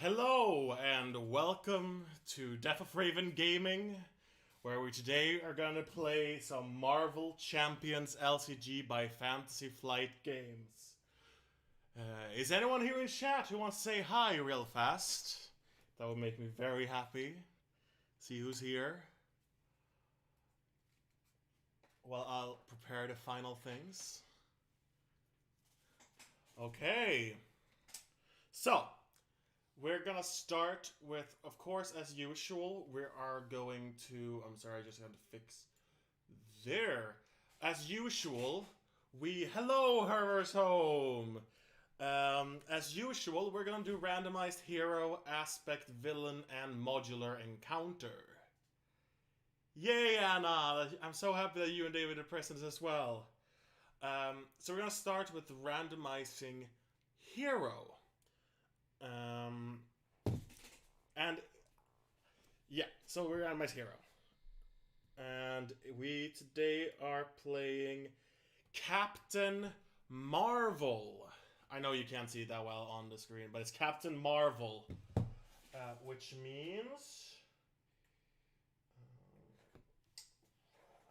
Hello and welcome to Death of Raven Gaming, where we today are gonna play some Marvel Champions LCG by Fantasy Flight Games. Is anyone here in chat who wants to say hi real fast? That would make me very happy. See who's here. Well, I'll prepare the final things. Okay. So, we're gonna start with, of course, as usual, we are going to... I'm sorry, I just had to fix there. As usual, Hello, Herver's Home! As usual, we're gonna do Randomized Hero, Aspect, Villain, and Modular Encounter. Yay, Anna! I'm so happy that you and David are present as well. So we're gonna start with randomizing Hero. And yeah, so we're Randomized Hero. And we today are playing Captain Marvel. I know you can't see it that well on the screen, but it's Captain Marvel. Which means...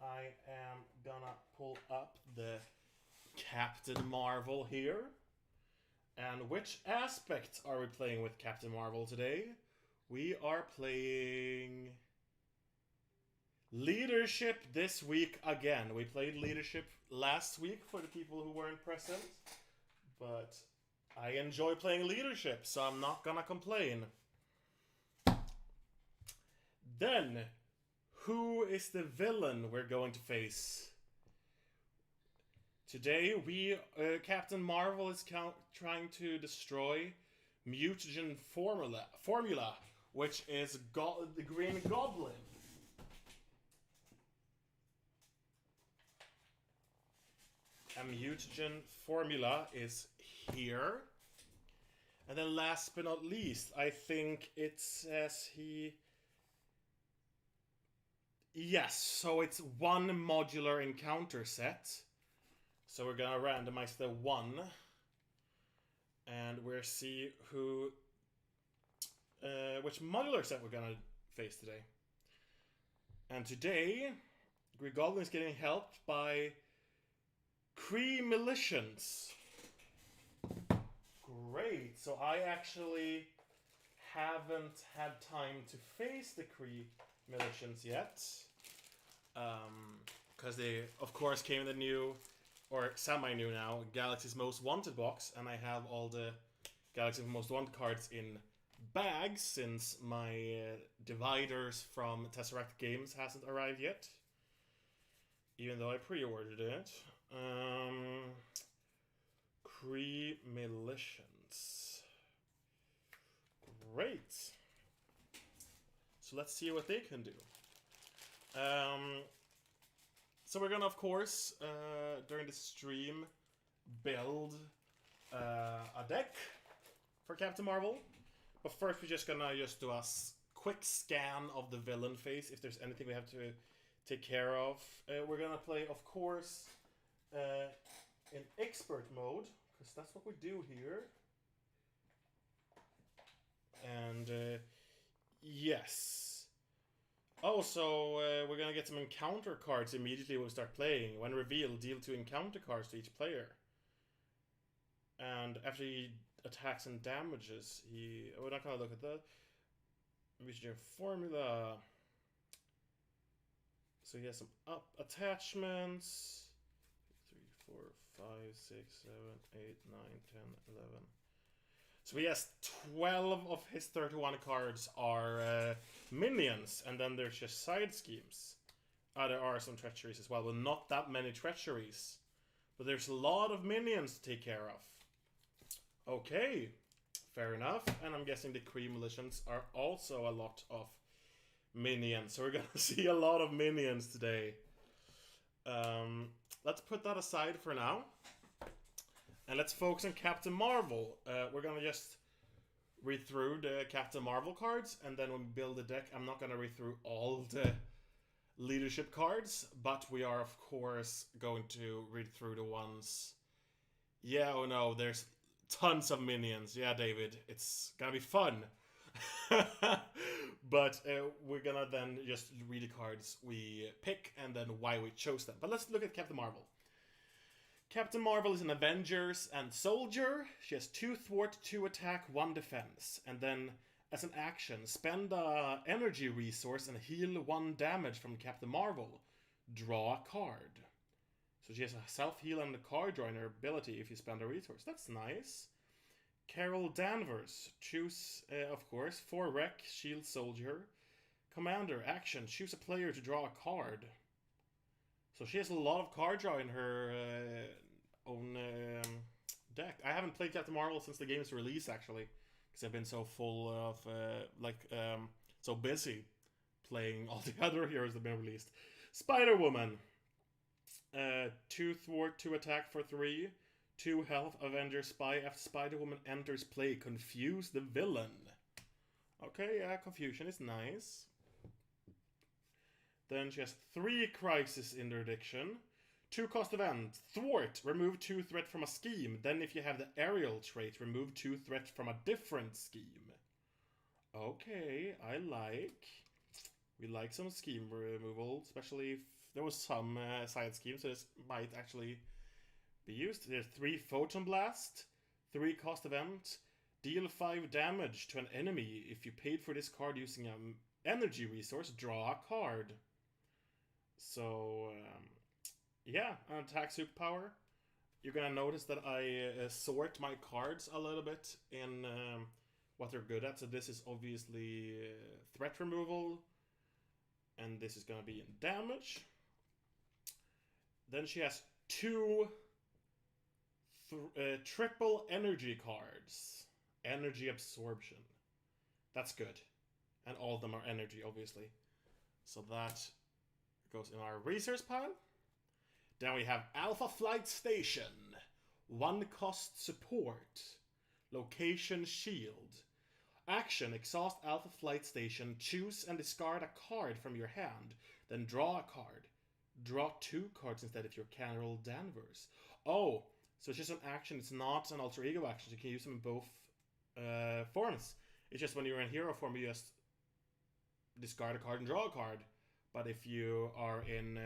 I am gonna pull up the Captain Marvel here. And which aspects are we playing with Captain Marvel today? We are playing Leadership this week again. We played Leadership last week for the people who weren't present. But I enjoy playing Leadership, so I'm not gonna complain. Then... who is the villain we're going to face? Today, Captain Marvel is trying to destroy Mutagen formula, which is the Green Goblin. And Mutagen formula is here. And then last but not least, I think it says he... Yes, so it's one modular encounter set. So we're gonna randomize the one. And we'll see who... which modular set we're gonna face today. And today, Green Goblin is getting helped by Kree Militants. Great, so I actually haven't had time to face the Kree Militants yet, because they of course came in the new, or semi-new now, Galaxy's Most Wanted box, and I have all the Galaxy's Most Wanted cards in bags since my dividers from Tesseract Games hasn't arrived yet, even though I pre-ordered it. Kree Militants. Great. So let's see what they can do. So we're gonna, of course, during the stream, build a deck for Captain Marvel. But first we're just gonna do a quick scan of the villain phase, if there's anything we have to take care of. We're gonna play, of course, in expert mode, because that's what we do here. And... yes. Also, we're gonna get some encounter cards immediately when we start playing. When revealed, deal 2 encounter cards to each player. And after he attacks and damages, we're not gonna look at the Mutagen formula. So he has some up attachments. 3, 4, 5, 6, 7, 8, 9, 10, 11. So he has 12 of his 31 cards are minions, and then there's just side schemes. There are some treacheries as well, but not that many treacheries. But there's a lot of minions to take care of. Okay, fair enough. And I'm guessing the Kree Militants are also a lot of minions. So we're gonna see a lot of minions today. Let's put that aside for now. And let's focus on Captain Marvel. We're gonna just read through the Captain Marvel cards, and then when we build the deck, I'm not gonna read through all the leadership cards, but we are, of course, going to read through the ones... Yeah, oh no, there's tons of minions. Yeah, David, it's gonna be fun. But we're gonna then just read the cards we pick and then why we chose them. But let's look at Captain Marvel. Captain Marvel is an Avengers and soldier. She has 2 thwart, 2 attack, 1 defense. And then, as an action, spend a energy resource and heal 1 damage from Captain Marvel. Draw a card. So she has a self-heal and a card draw in her ability if you spend a resource. That's nice. Carol Danvers. Choose, of course, 4 Wreck, Shield Soldier. Commander, action, choose a player to draw a card. So she has a lot of card draw in her own deck. I haven't played Captain Marvel since the game's release, actually, because I've been so full of, so busy playing all the other heroes that have been released. Spider-Woman. 2 thwart, 2 attack for 3. 2 health, Avenger Spy. After Spider-Woman enters play, confuse the villain. Okay, yeah, confusion is nice. Then she has 3 crisis interdiction. 2 cost event. Thwart, remove 2 threat from a scheme. Then if you have the aerial trait, remove 2 threat from a different scheme. Okay, I like. We like some scheme removal, especially if there was some side schemes, so this might actually be used. There's 3 Photon Blast, 3 cost event, deal 5 damage to an enemy. If you paid for this card using an energy resource, draw a card. So, yeah, an attack superpower. You're gonna notice that I sort my cards a little bit in what they're good at. So this is obviously threat removal, and this is gonna be in damage. Then she has 2 triple energy cards. Energy absorption. That's good. And all of them are energy, obviously. So that goes in our resource pile. Then we have Alpha Flight Station. 1 cost support. Location shield. Action, exhaust Alpha Flight Station. Choose and discard a card from your hand. Then draw a card. Draw 2 cards instead if you're Carol Danvers. Oh, so it's just an action. It's not an alter ego action. You can use them in both forms. It's just when you're in hero form, you just discard a card and draw a card. But if you are in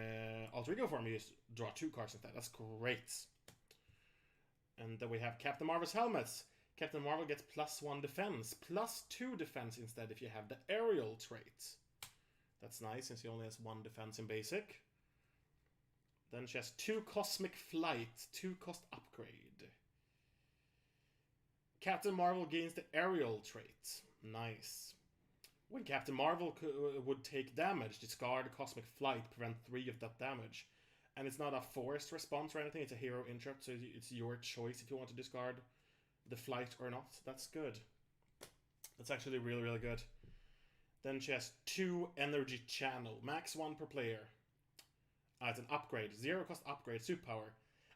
alter ego form, you just draw 2 cards instead. That's great. And then we have Captain Marvel's helmets. Captain Marvel gets +1 defense, +2 defense instead if you have the aerial trait. That's nice since he only has 1 defense in basic. Then she has 2 cosmic flight, 2 cost upgrade. Captain Marvel gains the aerial trait. Nice. When Captain Marvel would take damage, discard cosmic flight, prevent 3 of that damage. And it's not a forced response or anything, it's a hero interrupt, so it's your choice if you want to discard the flight or not. That's good. That's actually really, really good. Then she has 2 energy channel, max 1 per player. It's an upgrade, 0 cost upgrade, superpower.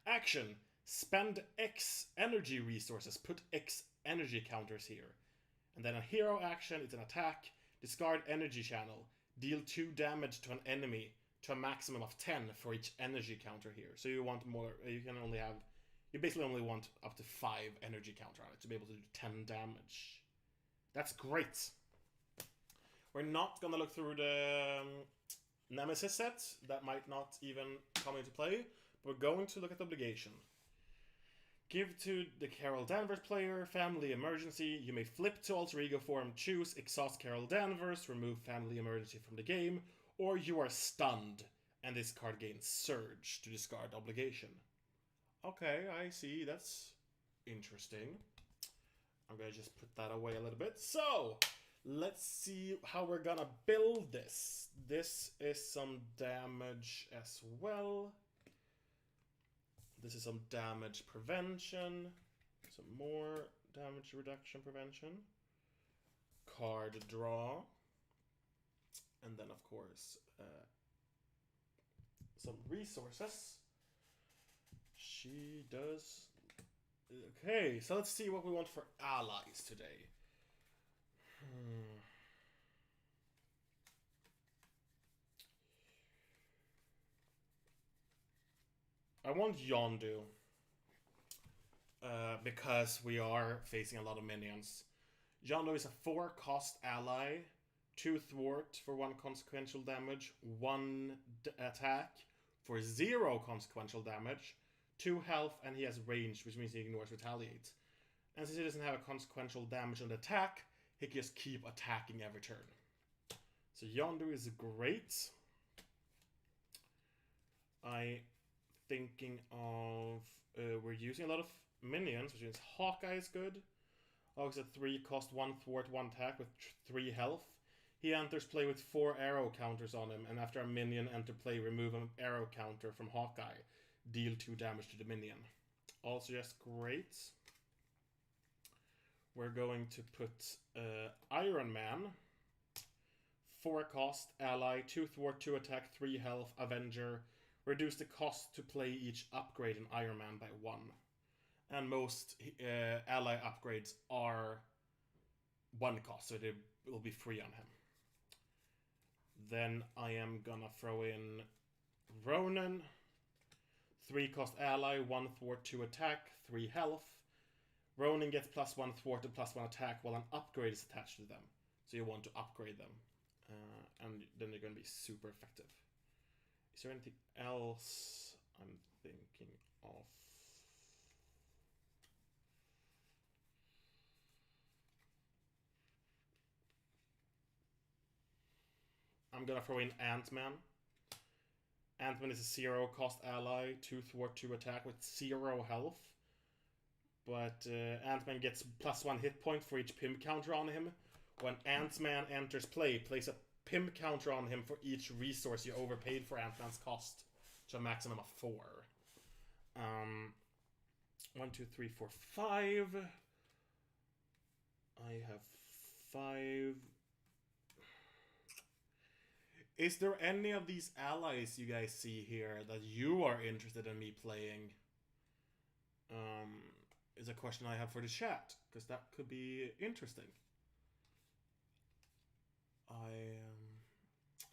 Action, spend X energy resources, put X energy counters here. And then a hero action, it's an attack, discard energy channel, deal 2 damage to an enemy to a maximum of 10 for each energy counter here. So you want more, you basically only want up to 5 energy counter on it to be able to do 10 damage. That's great. We're not gonna look through the Nemesis set, that might not even come into play. We're going to look at the obligation. Give to the Carol Danvers player, family emergency. You may flip to alter ego form, choose exhaust Carol Danvers, remove family emergency from the game, or you are stunned, and this card gains surge to discard obligation. Okay, I see, that's interesting. I'm gonna just put that away a little bit. So, let's see how we're gonna build this. This is some damage as well. This is some damage prevention. Some more damage reduction prevention. Card draw. And then, of course, some resources. She does... Okay, so let's see what we want for allies today. I want Yondu. Because we are facing a lot of minions. Yondu is a 4-cost ally, 2 thwart for 1 consequential damage, 1 attack for 0 consequential damage, 2 health, and he has range, which means he ignores retaliate. And since he doesn't have a consequential damage on the attack, he can just keep attacking every turn. So Yondu is great. I thinking of we're using a lot of minions, which means Hawkeye is good. Hawkeye's a 3-cost, 1 thwart, 1 attack with 3 health. He enters play with 4 arrow counters on him, and after a minion enter play, remove an arrow counter from Hawkeye. Deal 2 damage to the minion. Also just great. We're going to put Iron Man. 4-cost, ally, 2 thwart, 2 attack, 3 health, Avenger. Reduce the cost to play each upgrade in Iron Man by 1. And most ally upgrades are 1 cost, so they will be free on him. Then I am gonna throw in Ronan. 3-cost ally, 1 thwart, 2 attack, 3 health. Ronan gets +1 thwart and +1 attack while an upgrade is attached to them. So you want to upgrade them. And then they're going to be super effective. Is there anything else I'm thinking of? I'm going to throw in Ant-Man. Ant-Man is a 0-cost ally, 2 thwart, 2 attack with 0 health. But Ant-Man gets +1 hit point for each pimp counter on him. When Ant-Man enters play, place a pimp counter on him for each resource you overpaid for Ant-Man's cost, to a maximum of 4. 1, 2, 3, 4, 5. I have 5. Is there any of these allies you guys see here that you are interested in me playing? Is a question I have for the chat, because that could be interesting.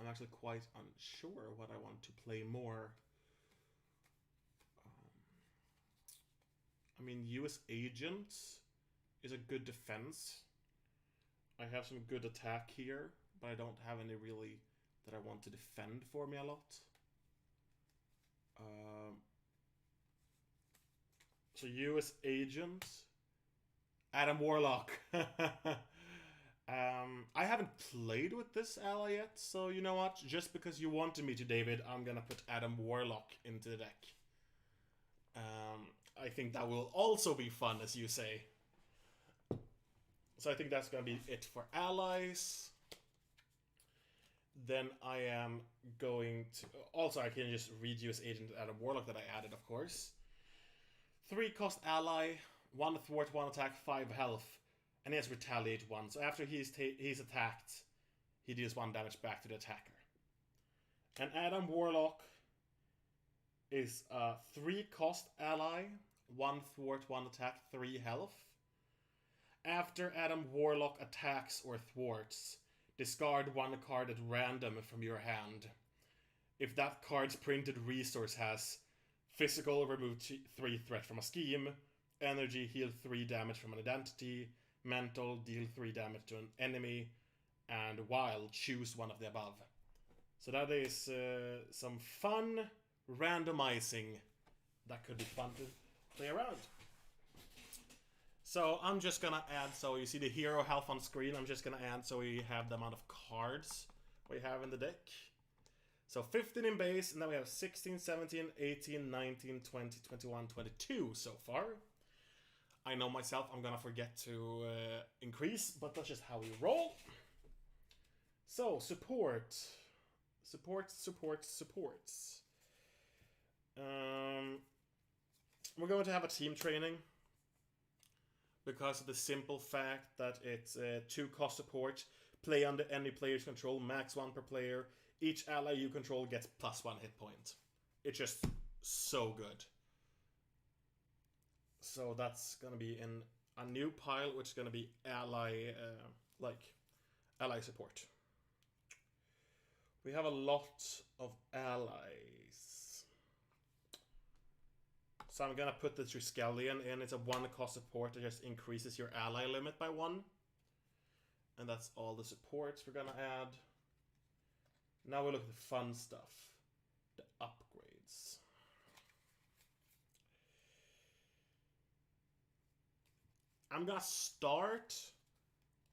I'm actually quite unsure what I want to play more. I mean, US Agent is a good defense. I have some good attack here, but I don't have any really that I want to defend for me a lot. So US Agent, Adam Warlock. I haven't played with this ally yet, so you know what? Just because you wanted me to, David, I'm gonna put Adam Warlock into the deck. I think that will also be fun, as you say. So I think that's gonna be it for allies. Then I am going to... Also, I can just read US Agent Adam Warlock that I added, of course. 3-cost ally, 1 thwart, 1 attack, 5 health. And he has retaliate 1, so after he's attacked, he deals 1 damage back to the attacker. And Adam Warlock is a 3-cost ally, 1 thwart, 1 attack, 3 health. After Adam Warlock attacks or thwarts, discard 1 card at random from your hand. If that card's printed resource has physical, remove 3 threat from a scheme, energy, heal 3 damage from an identity, mental, deal 3 damage to an enemy, and wild, choose one of the above. So that is some fun randomizing that could be fun to play around. So I'm just gonna add, so you see the hero health on screen, I'm just gonna add so we have the amount of cards we have in the deck. So 15 in base, and then we have 16, 17, 18, 19, 20, 21, 22 so far. I know myself, I'm gonna forget to increase, but that's just how we roll. So, support. Supports. We're going to have a team training, because of the simple fact that it's 2-cost support, play under any player's control, max 1 per player. Each ally you control gets +1 hit point. It's just so good. So that's gonna be in a new pile, which is gonna be ally, ally support. We have a lot of allies. So I'm gonna put the Triskelion in. It's a 1-cost support that just increases your ally limit by 1. And that's all the supports we're gonna add. Now we look at the fun stuff. The upgrades. I'm gonna start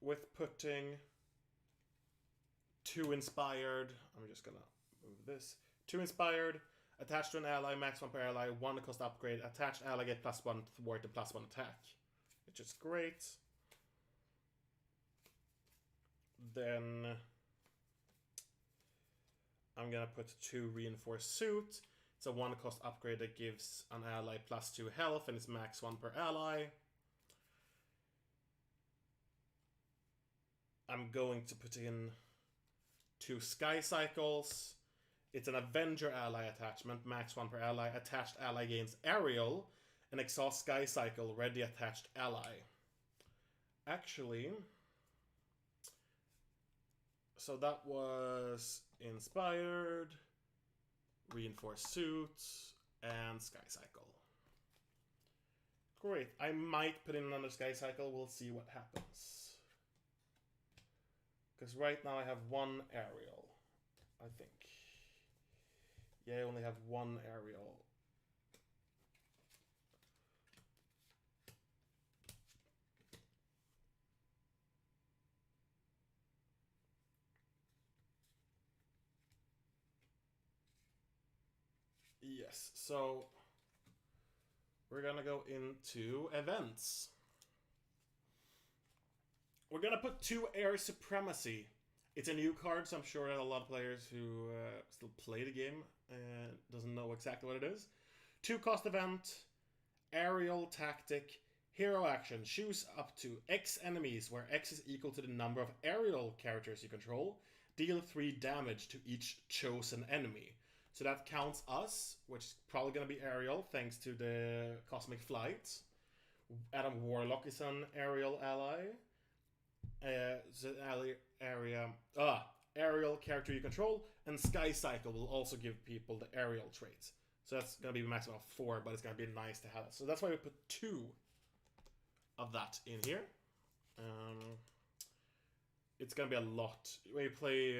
with putting 2 inspired. I'm just gonna move this. 2 inspired, attached to an ally, max 1 per ally, 1 cost upgrade, attached ally get +1 thwart and +1 attack. Which is great. Then I'm gonna put 2 reinforced suit. It's a 1 cost upgrade that gives an ally +2 health and it's max 1 per ally. I'm going to put in 2 sky cycles. It's an Avenger ally attachment, max 1 per ally. Attached ally gains aerial and exhaust sky cycle, ready attached ally. Actually, so that was inspired, reinforced suits, and sky cycle. Great. I might put in another sky cycle. We'll see what happens. Because right now I have 1 aerial, I think. Yeah, I only have 1 aerial. Yes, so we're gonna go into events. We're gonna put 2 Air Supremacy. It's a new card, so I'm sure that a lot of players who still play the game doesn't know exactly what it is. 2 cost event, aerial tactic, hero action. Choose up to X enemies, where X is equal to the number of aerial characters you control. Deal 3 damage to each chosen enemy. So that counts us, which is probably going to be aerial, thanks to the Cosmic Flight. Adam Warlock is an aerial ally. Aerial character you control, and Sky Cycle will also give people the aerial traits. So that's going to be a maximum of 4, but it's going to be nice to have it. So that's why we put 2 of that in here. It's going to be a lot. When you play...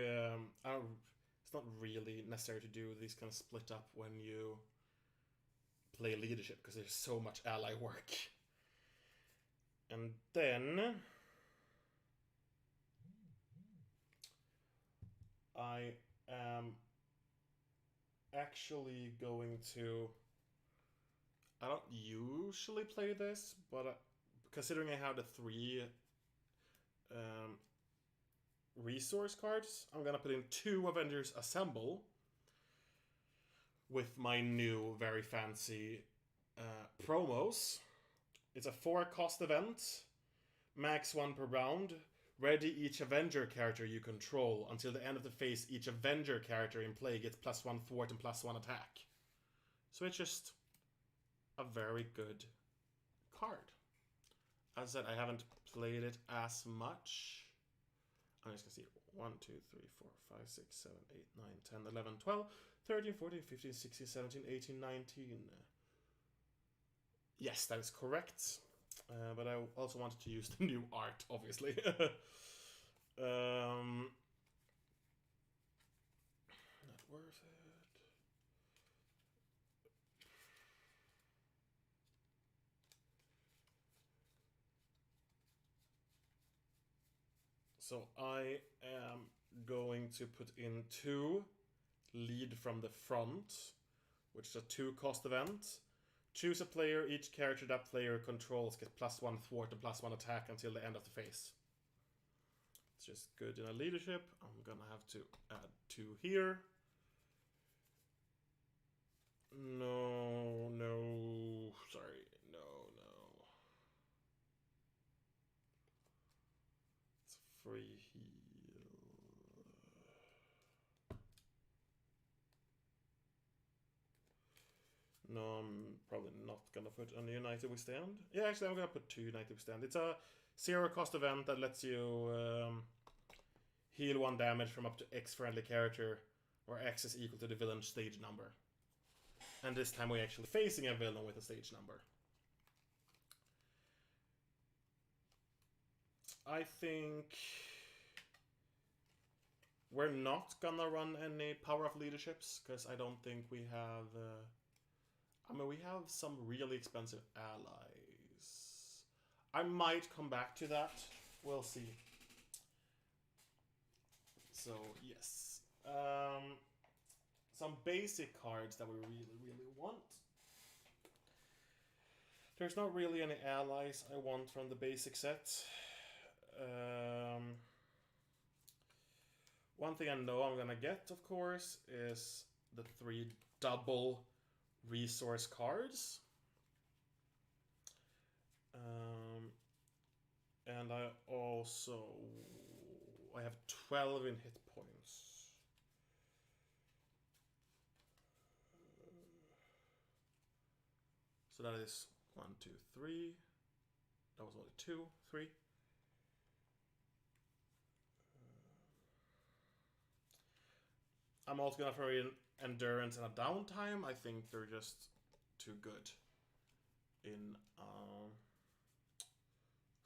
it's not really necessary to do these kind of split up when you play leadership, because there's so much ally work. And then I am actually going to... I don't usually play this, but considering I have the 3 resource cards, I'm gonna put in 2 Avengers Assemble with my new very fancy promos. It's a 4 cost event, max 1 per round. Ready each Avenger character you control. Until the end of the phase, each Avenger character in play gets +1 thwart and +1 attack. So it's just a very good card. As I said, I haven't played it as much. I'm just going to see 1, 2, 3, 4, 5, 6, 7, 8, 9, 10, 11, 12, 13, 14, 15, 16, 17, 18, 19. Yes, that is correct. But I also wanted to use the new art, obviously. Not worth it. So I am going to put in 2 lead from the front, which is a 2 cost event. Choose a player. Each character that player controls gets +1 thwart and +1 attack until the end of the phase. It's just good in a leadership. I'm gonna have to add 2 here. No, sorry, no. It's free heal. No, I'm probably not gonna put a United Withstand. Yeah, actually, I'm gonna put 2 United Withstand. It's a 0 cost event that lets you heal 1 damage from up to X friendly character, where X is equal to the villain's stage number. And this time we're actually facing a villain with a stage number. I think We're not gonna run any Power of Leaderships, because I don't think we have... I mean, we have some really expensive allies. I might come back to that. We'll see. So, yes. Some basic cards that we really want. There's not really any allies I want from the basic set. One thing I know I'm gonna get, of course, is the 3 double resource cards. And I have 12 in hit points. So that is 1, 2, 3. That was only 2, 3. I'm also gonna throw in endurance and a downtime. I think they're just too good in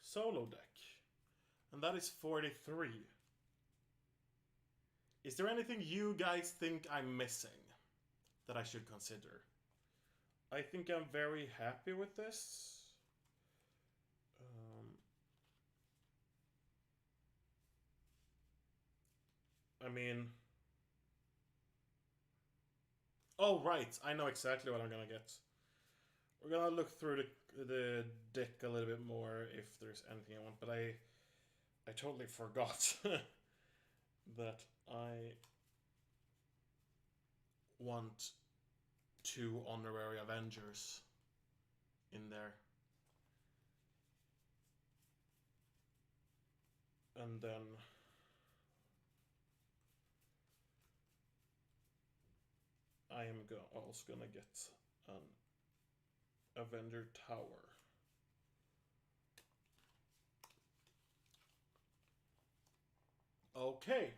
solo deck. And that is 43. Is there anything you guys think I'm missing that I should consider? I think I'm very happy with this. I mean... Oh, right. I know exactly what I'm gonna get. We're gonna look through the deck a little bit more if there's anything I want, but I totally forgot that I want 2 honorary Avengers in there. And then I am also gonna get an Avenger Tower. Okay.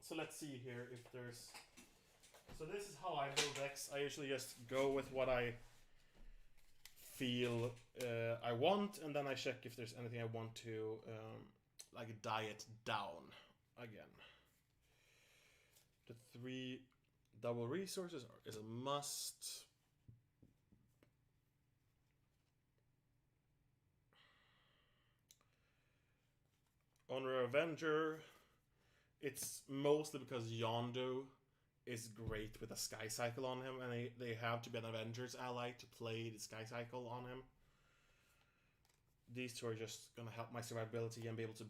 So let's see here if there's... So this is how I build decks. I usually just go with what I feel I want, and then I check if there's anything I want to like diet down again. The 3 double resources is a must. Honor Avenger. It's mostly because Yondu is great with a Sky Cycle on him, and they have to be an Avengers ally to play the Sky Cycle on him. These 2 are just gonna help my survivability and be able to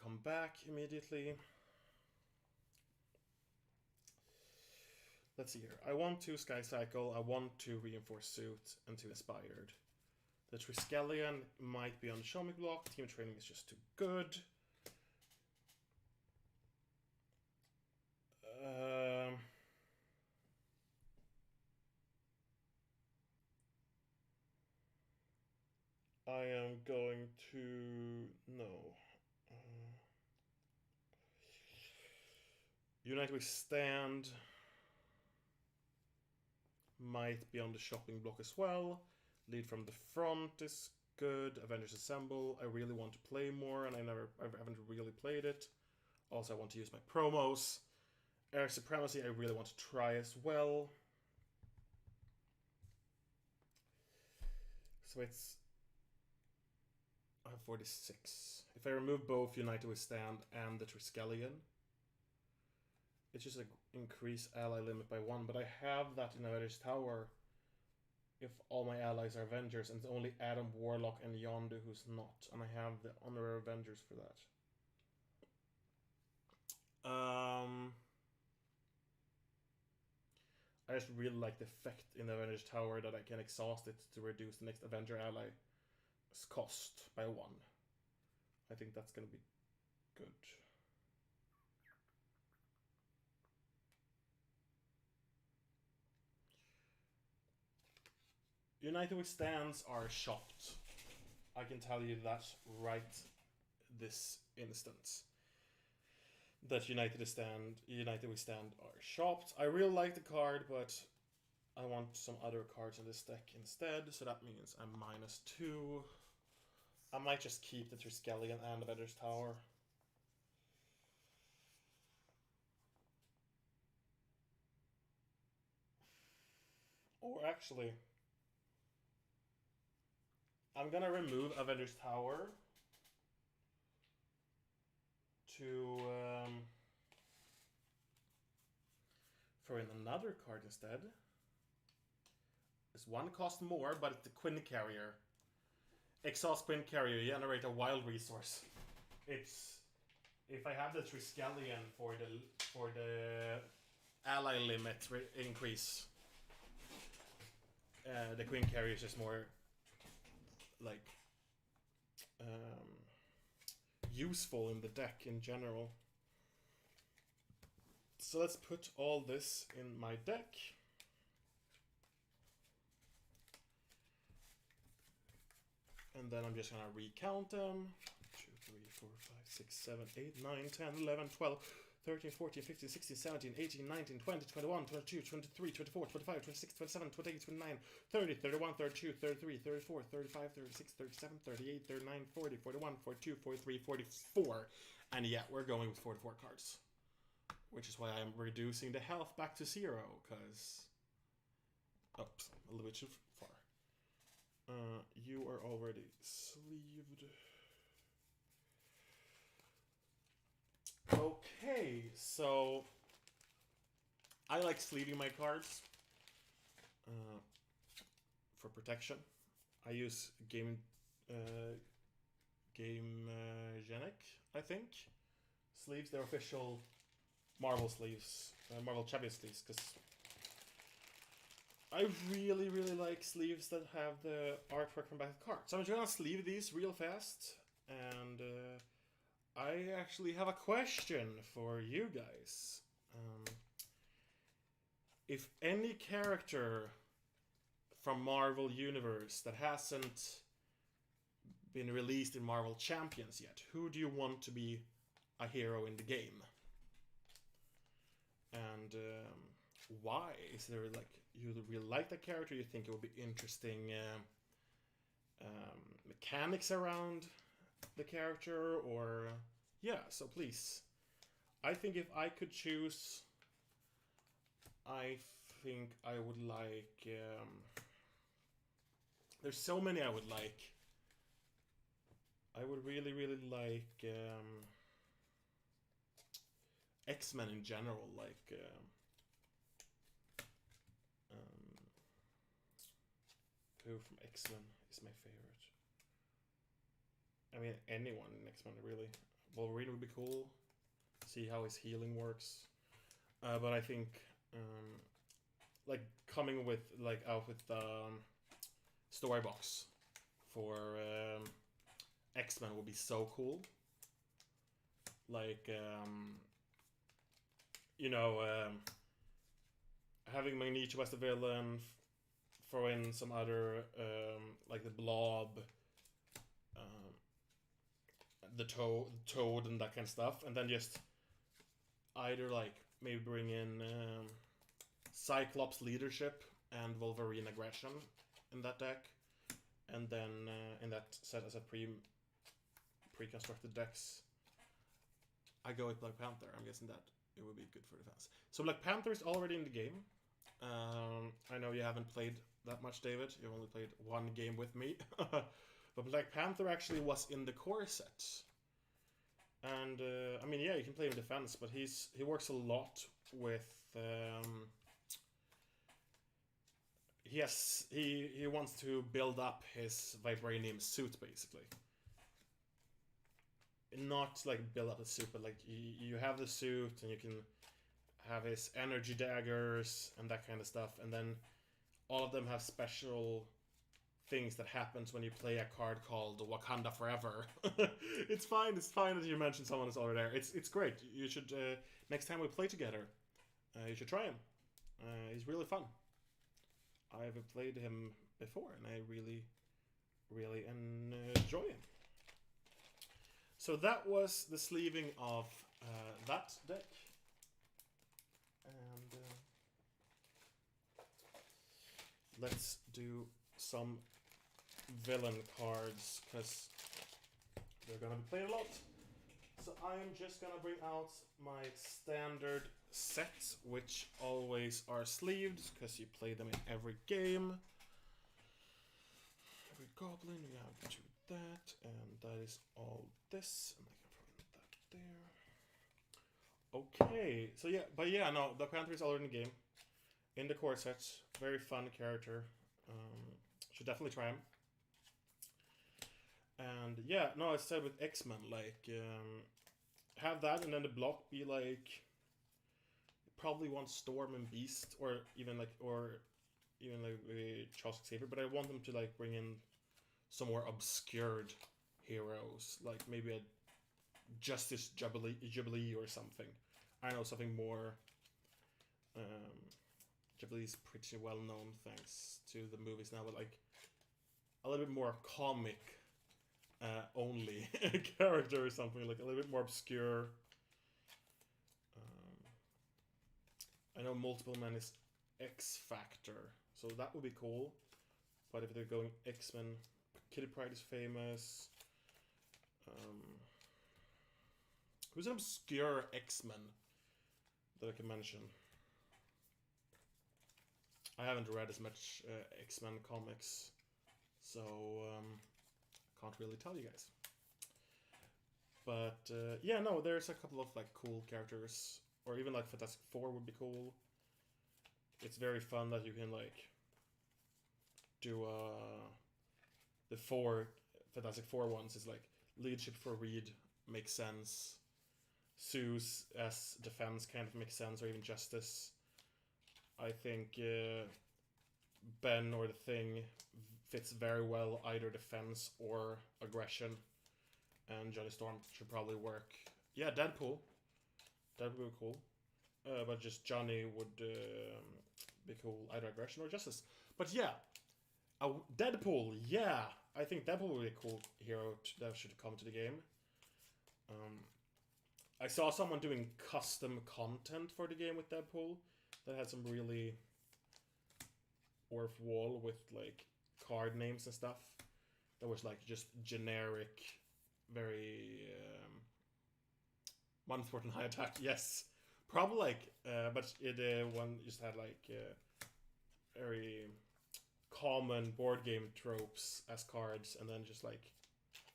come back immediately. Let's see here. I want 2 Sky Cycle, I want 2 Reinforced Suit, and 2 Inspired. The Triskelion might be on the Show Me block. Team Training is just too good. I am going to... No. Unite We Stand might be on the shopping block as well. Lead from the front is good. Avengers Assemble, I really want to play more, and I haven't really played it. Also, I want to use my promos. Air Supremacy, I really want to try as well. So it's... I have 46. If I remove both United We Stand and the Triskelion, it's just an increase ally limit by 1, but I have that in Avengers Tower if all my allies are Avengers, and it's only Adam, Warlock, and Yondu who's not, and I have the honorary Avengers for that. I just really like the effect in the Avengers Tower that I can exhaust it to reduce the next Avenger ally's cost by 1. I think that's gonna be good. United We Stands are shopped. I can tell you that right this instant. That United We Stand are shopped. I really like the card, but I want some other cards in this deck instead, so that means I'm -2. I might just keep the Triskelion and Avengers Tower. Or actually, I'm gonna remove Avengers Tower to throw in another card instead. It's one cost more, but it's the Quinn Carrier. Exhaust Quinn Carrier, you generate a wild resource. It's if I have the Triskelion for the ally limit increase. The Queen Carrier is just more like useful in the deck in general. So let's put all this in my deck. And then I'm just gonna recount them. 2, 3, 4, 5, 6, 7, 8, 9, 10, 11, 12, 13, 14, 15, 16, 17, 18, 19, 20, 21, 22, 23, 24, 25, 26, 27, 28, 29, 30, 31, 32, 33, 34, 35, 36, 37, 38, 39, 40, 41, 42, 43, 44. And yeah, we're going with 44 cards. Which is why I'm reducing the health back to 0, because... Oops, a little bit too far. You are already sleeved. Okay, so I like sleeving my cards for protection. I use Game Genic, I think. Sleeves, they're official Marvel sleeves, Marvel Champions sleeves, because I really like sleeves that have the artwork from back of the card. So I'm just gonna sleeve these real fast, and I actually have a question for you guys. If any character from Marvel Universe that hasn't been released in Marvel Champions yet, who do you want to be a hero in the game? And why? Is there like, you really like that character, you think it would be interesting mechanics around the character, or yeah, so please. I think if I could choose, I think I would like there's so many I would like. I would really like X-Men in general, like who from X-Men is my favorite? I mean, anyone in X-Men, really. Wolverine would be cool. See how his healing works. But I think, like, coming with, like, out with story box for X-Men would be so cool. Like, you know, having Magneto as the villain, throw in some other, like the Blob, the Toad and that kind of stuff, and then just either like maybe bring in Cyclops leadership and Wolverine aggression in that deck, and then in that set as a pre-constructed decks, I go with Black Panther. I'm guessing that it would be good for the fans. So Black Panther is already in the game. I know you haven't played that much, David. You only played one game with me. But Black Panther actually was in the core set. And, I mean, yeah, you can play him defense, but he works a lot with... he wants to build up his vibranium suit, basically. Not, like, build up the suit, but, like, you have the suit, and you can have his energy daggers, and that kind of stuff, and then all of them have special things that happens when you play a card called Wakanda Forever. It's fine that you mentioned someone is already there. It's great. You should, next time we play together, you should try him. He's really fun. I've played him before, and I really enjoy him. So that was the sleeving of that deck. And let's do some villain cards, because they're gonna be played a lot. So I'm just gonna bring out my standard sets, which always are sleeved because you play them in every game. Every goblin, you have to that, and that is all this, and I can put that there. Okay, so yeah, but yeah, no, the Panther is already in the game. In the core set, very fun character. Should definitely try him. And yeah, no, I said with X-Men, like, have that and then the block be like, probably want Storm and Beast, or even like Charles Xavier, but I want them to like bring in some more obscured heroes, like maybe a Justice Jubilee or something. I don't know, something more. Jubilee's pretty well known thanks to the movies now, but like a little bit more comic only character or something, like a little bit more obscure. I know Multiple Men is X Factor, so that would be cool. But if they're going X-Men, Kitty Pryde is famous. Who's an obscure X-Men that I can mention? I haven't read as much X-Men comics, so can't really tell you guys. But yeah, no, there's a couple of like cool characters, or even like Fantastic Four would be cool. It's very fun that you can like do the Fantastic Four ones is like leadership for Reed makes sense. Zeus as defense kind of makes sense, or even Justice. I think Ben or the Thing fits very well either defense or aggression, and Johnny Storm should probably work. Yeah, Deadpool. That would be cool. But just Johnny would be cool, either aggression or justice. But yeah, Deadpool. Yeah, I think Deadpool would be a cool hero that should come to the game. I saw someone doing custom content for the game with Deadpool that had some really worth wall with like card names and stuff. That was like just generic, very 1/4 and high attack. Yes, probably like, but it one just had like very common board game tropes as cards, and then just like,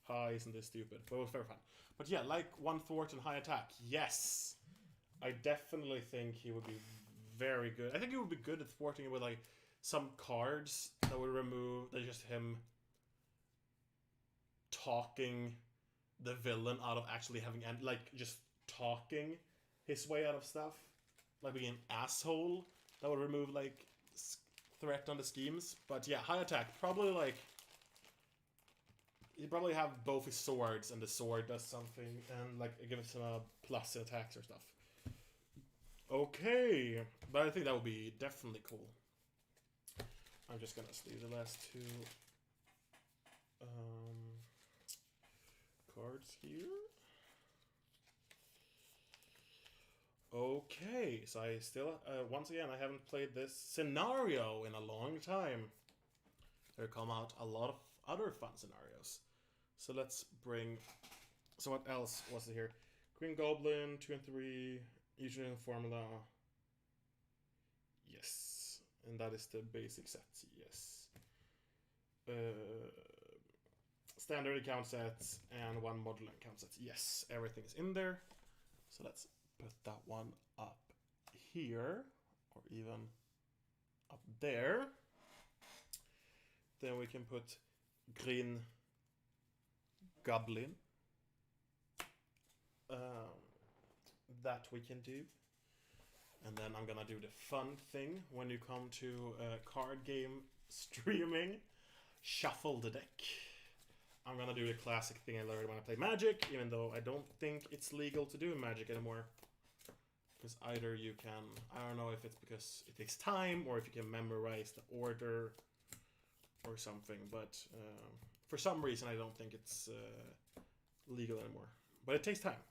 hi, isn't this stupid? But it was very fun. But yeah, like 1/4 and high attack. Yes, I definitely think he would be very good. I think he would be good at thwarting it with like some cards that would remove just him talking the villain out of actually having like just talking his way out of stuff, like being an asshole. That would remove like threat on the schemes. But yeah, high attack, probably like you probably have both his swords, and the sword does something, and like it gives him a plus in attacks or stuff. Okay, but I think that would be definitely cool. I'm just gonna leave the last two cards here. Okay, so I still, once again, I haven't played this scenario in a long time. There come out a lot of other fun scenarios. So let's bring, so what else was it here? Green Goblin, 2 and 3, usually in formula. Yes, and that is the basic set, yes. Standard account sets and 1 modular account set. Yes, everything is in there. So let's put that one up here, or even up there. Then we can put Green Goblin. That we can do. And then I'm gonna do the fun thing when you come to card game streaming. Shuffle the deck. I'm gonna do the classic thing I learned when I play Magic, even though I don't think it's legal to do in Magic anymore. Because either you can, I don't know if it's because it takes time, or if you can memorize the order or something, but for some reason I don't think it's legal anymore. But it takes time.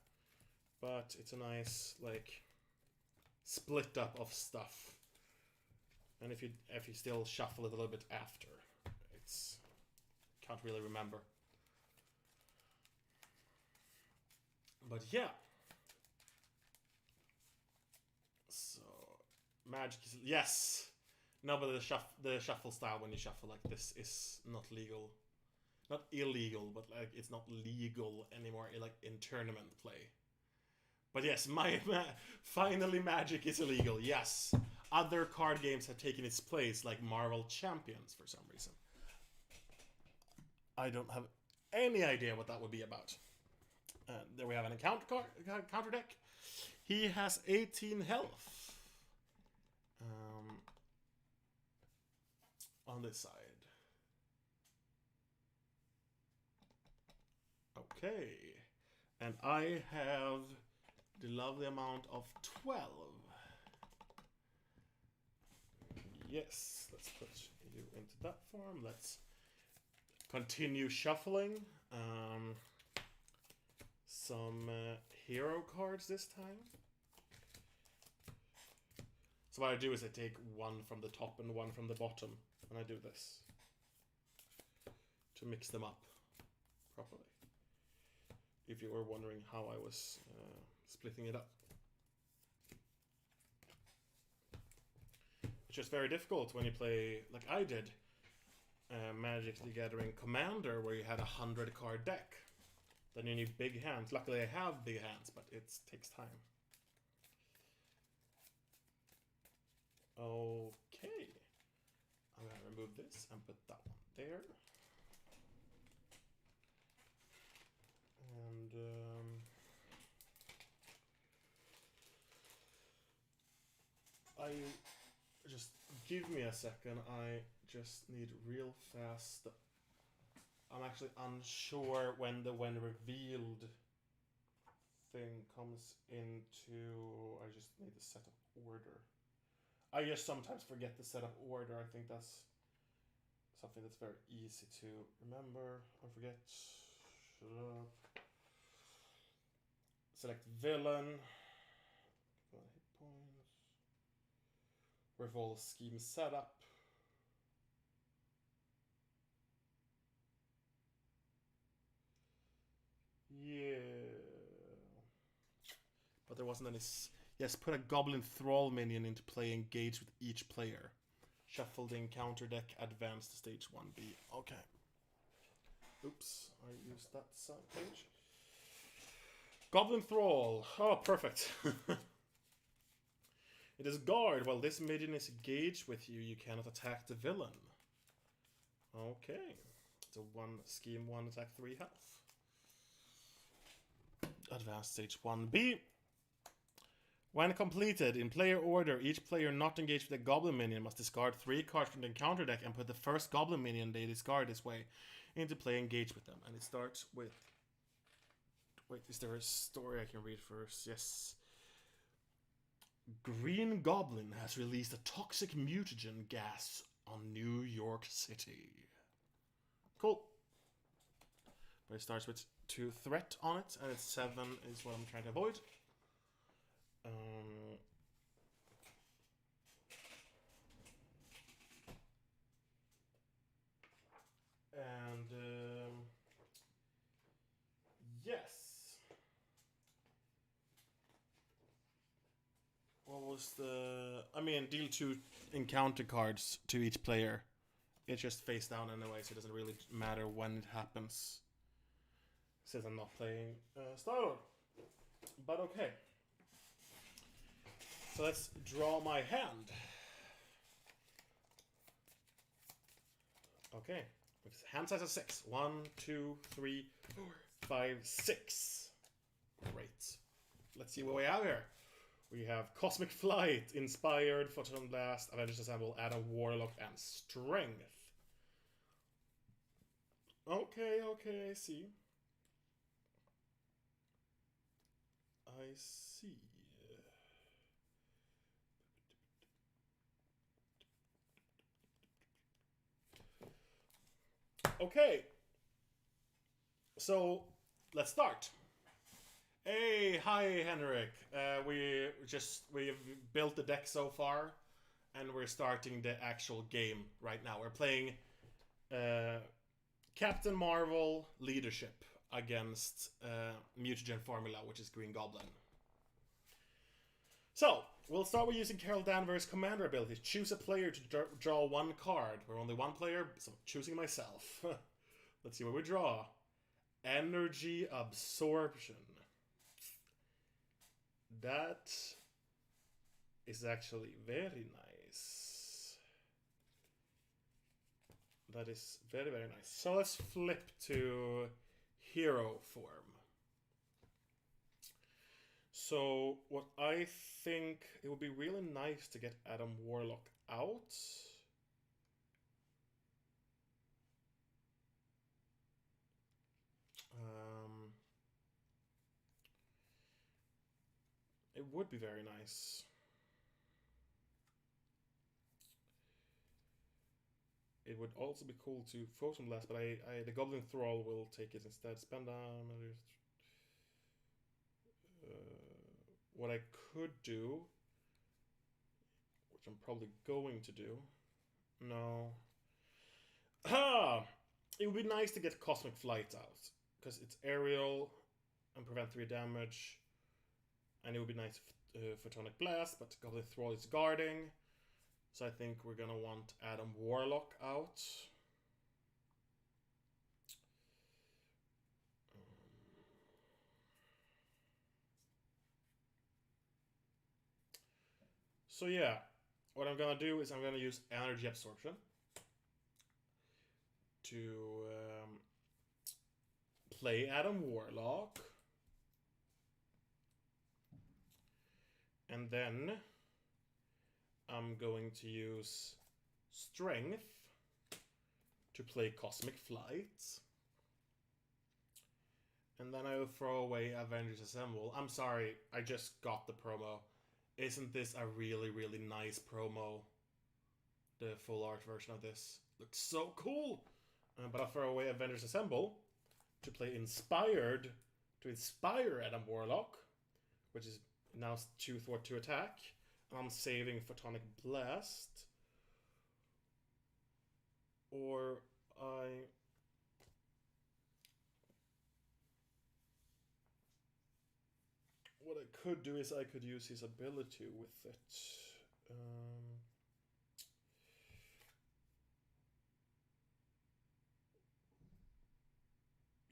But it's a nice, like, split up of stuff. And if you still shuffle it a little bit after, it's can't really remember. But yeah. Magic is... Yes! No, but the shuffle style when you shuffle like this is not legal. Not illegal, but like it's not legal anymore like in tournament play. But yes, finally Magic is illegal, yes. Other card games have taken its place, like Marvel Champions for some reason. I don't have any idea what that would be about. There we have an counter deck. He has 18 health. On this side. Okay. And I have the lovely amount of 12. Yes, let's put you into that form. Let's continue shuffling. Some hero cards this time. So what I do is I take one from the top and one from the bottom, and I do this to mix them up properly. If you were wondering how I was splitting it up. It's just very difficult when you play, like I did, Magic the Gathering Commander, where you had 100-card deck. Then you need big hands. Luckily I have big hands, but it takes time. Okay. I'm gonna remove this and put that one there. And I just give me a second. I just need real fast. I'm actually unsure when the when revealed thing comes into. I just need the setup order. I just sometimes forget the setup order. I think that's something that's very easy to remember. I forget. Shut up. Select villain. Hit points. Revolve scheme setup. Yeah. But there wasn't any... Yes, put a Goblin Thrall minion into play, engage with each player. Shuffle the encounter deck, advance to stage 1B. Okay. Oops, I used that side page. Goblin Thrall. Oh, perfect. It is guard. While this minion is engaged with you, you cannot attack the villain. Okay. It's a 1 scheme 1 attack 3 health. Advanced stage 1B. When completed, in player order, each player not engaged with a goblin minion must discard 3 cards from the encounter deck and put the first goblin minion they discard this way into play, engage with them. And it starts with... Wait, is there a story I can read first? Yes. Green Goblin has released a toxic mutagen gas on New York City. Cool. But it starts with 2 threat on it, and it's 7 is what I'm trying to avoid. Yes. What was the... I mean, deal 2 encounter cards to each player. It's just face down anyway, so it doesn't really matter when it happens. Since I'm not playing Star-Lord. But okay. So let's draw my hand. Okay. Hand size of 6. 1, 2, 3, 4, 5, 6. Great. Let's see what we have here. We have Cosmic Flight, Inspired, Photon Blast, Avengers Assemble, add a Warlock, and Strength. Okay, I see. I see. Okay. So, let's start. Hey, hi Henrik. We've built the deck so far, and we're starting the actual game right now. We're playing Captain Marvel Leadership against Mutagen Formula, which is Green Goblin. So, we'll start with using Carol Danvers' commander ability. Choose a player to draw one card. We're only one player, so I'm choosing myself. Let's see what we draw. Energy Absorption. That is actually very nice. That is very, very nice. So let's flip to hero form. So what I think, it would be really nice to get Adam Warlock out. It would be very nice. It would also be cool to Photon Blast, but the Goblin Thrall will take it instead. Spend what I could do, which I'm probably going to do. No. It would be nice to get Cosmic Flight out, because it's aerial and prevent 3 damage. And it would be nice Photonic Blast, but Goblin Thrall is guarding. So I think we're gonna want Adam Warlock out. So yeah, what I'm gonna do is I'm gonna use Energy Absorption to play Adam Warlock. And then I'm going to use Strength to play Cosmic Flight. And then I will throw away Avengers Assemble. I'm sorry, I just got the promo. Isn't this a really, really nice promo? The full art version of this looks so cool. But I'll throw away Avengers Assemble to play Inspired, to inspire Adam Warlock, which is now 2 for 2 attack. And I'm saving Photonic Blast. Or what I could do is I could use his ability with it.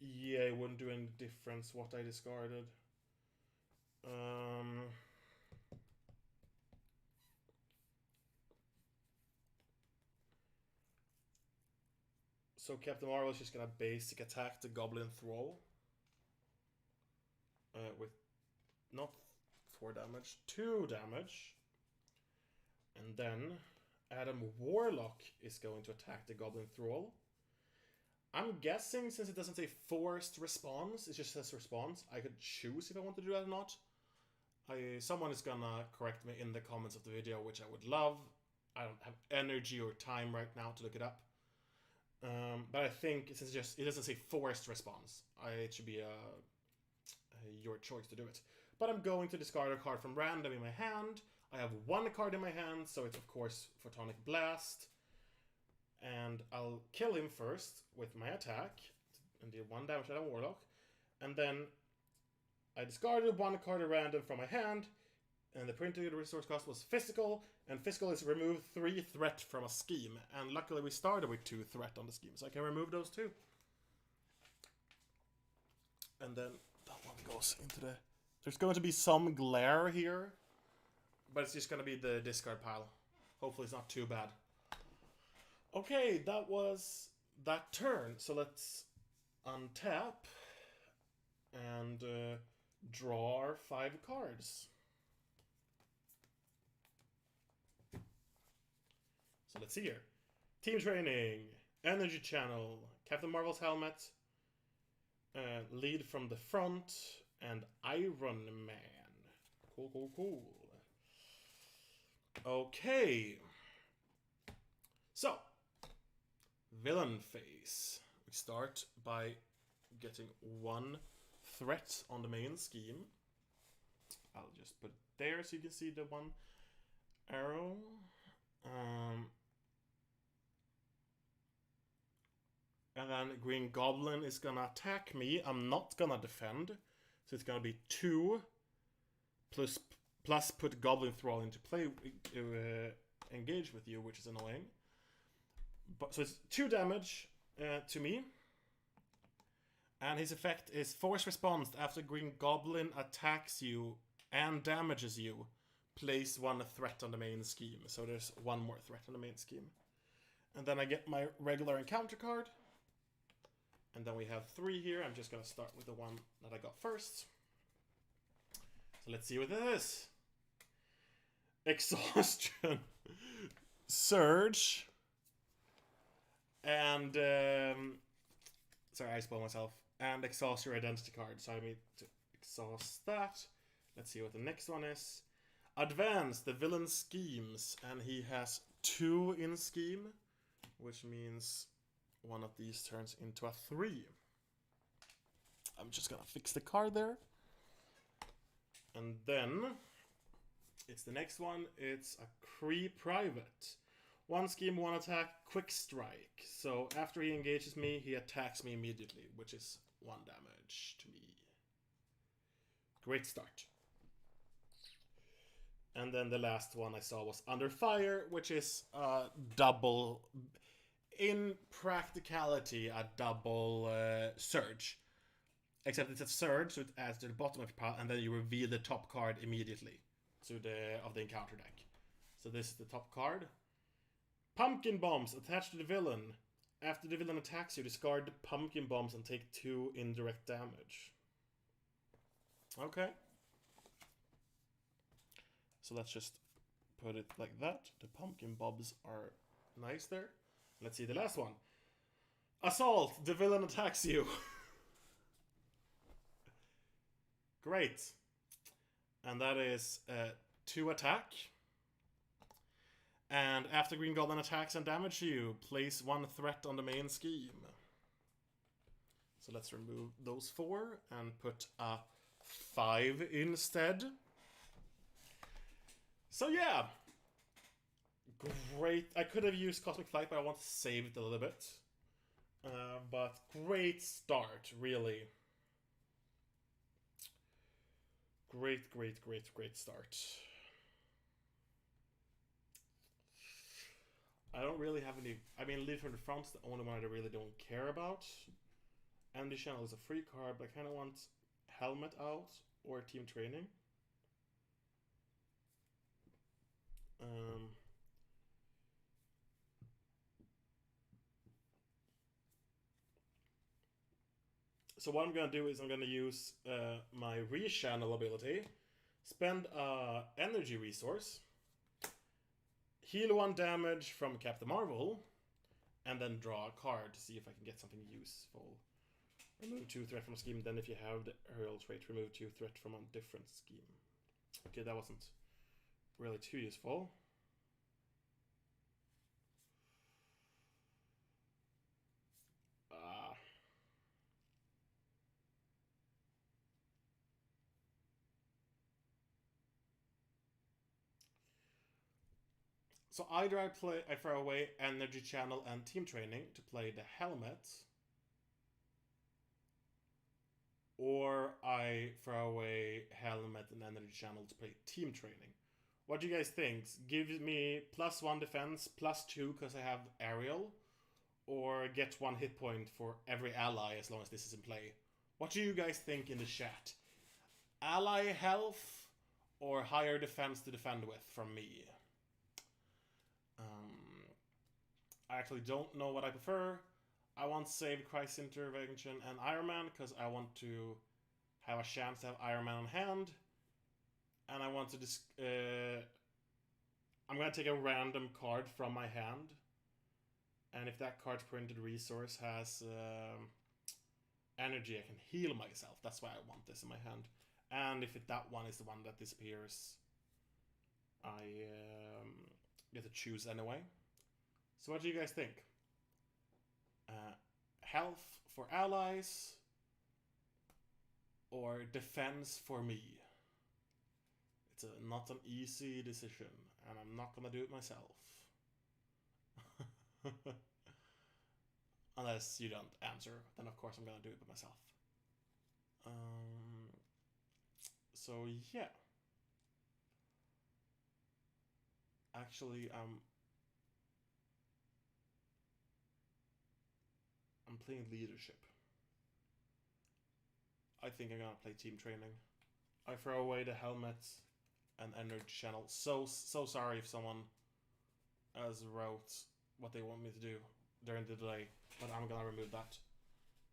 Yeah, it wouldn't do any difference what I discarded. So Captain Marvel is just gonna basic attack the Goblin Thrall. With not 4 damage, 2 damage. And then Adam Warlock is going to attack the Goblin Thrall. I'm guessing, since it doesn't say forced response, it just says response, I could choose if I want to do that or not. Someone is gonna correct me in the comments of the video, which I would love. I don't have energy or time right now to look it up. But I think since it doesn't say forced response, it should be your choice to do it. But I'm going to discard a card from random in my hand. I have 1 card in my hand, so it's of course Photonic Blast. And I'll kill him first with my attack and deal 1 damage to that Warlock. And then I discarded 1 card at random from my hand, and the printed resource cost was physical, and physical is remove 3 threat from a scheme. And luckily we started with 2 threat on the scheme, so I can remove those 2. And then that one goes into the... There's going to be some glare here, but it's just going to be the discard pile. Hopefully it's not too bad. Okay, that was that turn. So let's untap and draw our 5 cards. So let's see here. Team Training, Energy Channel, Captain Marvel's Helmet, Lead from the Front, and Iron Man. Cool, cool, cool. Okay. So, villain phase. We start by getting 1 threat on the main scheme. I'll just put it there so you can see the 1 arrow. And then Green Goblin is gonna attack me. I'm not gonna defend. So it's gonna be 2 plus Plus put Goblin Thrall into play, engage with you, which is annoying. But so it's 2 damage to me. And his effect is force response after Green Goblin attacks you and damages you. Place 1 threat on the main scheme. So there's 1 more threat on the main scheme. And then I get my regular encounter card. And then we have 3 here. I'm just going to start with the one that I got first. So let's see what it is. Exhaustion. Surge. And, sorry, I spoiled myself. And exhaust your identity card. So I need to exhaust that. Let's see what the next one is. Advance the villain schemes. And he has 2 in scheme. Which means one of these turns into a 3. I'm just gonna fix the card there. And then it's the next one. It's a Kree private. 1 scheme, 1 attack, quick strike. So after he engages me, he attacks me immediately, which is 1 damage to me. Great start. And then the last one I saw was Under Fire, which is a double, in practicality, a double surge. Except it's a surge, so it adds to the bottom of your pile, and then you reveal the top card immediately of the encounter deck. So this is the top card. Pumpkin Bombs attached to the villain. After the villain attacks you, discard the Pumpkin Bombs and take 2 indirect damage. Okay. So let's just put it like that. The Pumpkin Bombs are nice there. Let's see the last one. Assault! The villain attacks you. Great. And that is 2 attack. And after Green Goblin attacks and damages you, place 1 threat on the main scheme. So let's remove those 4 and put a 5 instead. So yeah. Great. I could have used Cosmic Flight, but I want to save it a little bit. But great start, really. Great start. I don't really have any... I mean, Lead from the Front's the only one I really don't care about. Andy Channel is a free card, but I kind of want Helmet out or Team Training. So what I'm going to do is I'm going to use my Rechannel ability, spend an energy resource, heal 1 damage from Captain Marvel, and then draw a card to see if I can get something useful. Remove 2 threat from a scheme, then if you have the aerial trait, remove 2 threat from a different scheme. Okay, that wasn't really too useful. So either I throw away Energy Channel and Team Training to play the Helmet, or I throw away Helmet and Energy Channel to play Team Training. What do you guys think? Give me +1 defense, +2 because I have Aerial, or get 1 hit point for every ally as long as this is in play. What do you guys think in the chat? Ally health or higher defense to defend with from me? I actually don't know what I prefer. I want Save, Crisis Intervention, and Iron Man because I want to have a chance to have Iron Man on hand. And I want to I'm going to take a random card from my hand. And if that card's printed resource has energy, I can heal myself. That's why I want this in my hand. And if that one is the one that disappears, I get to choose anyway. So what do you guys think? Health for allies or defense for me? It's not an easy decision, and I'm not gonna do it myself. Unless you don't answer, then of course I'm gonna do it by myself. So yeah. Actually, I'm playing leadership. I think I'm gonna play team training. I throw away the helmet and energy channel. So sorry if someone has wrote what they want me to do during the delay, but I'm gonna remove that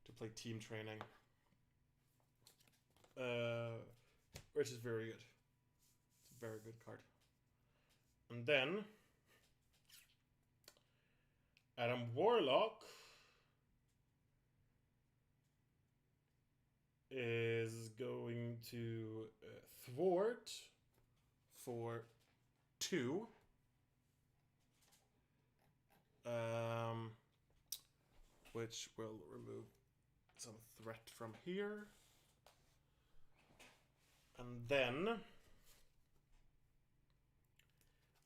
to play team training. Which is very good. It's a very good card. And then Adam Warlock is going to thwart for 2. Which will remove some threat from here. And then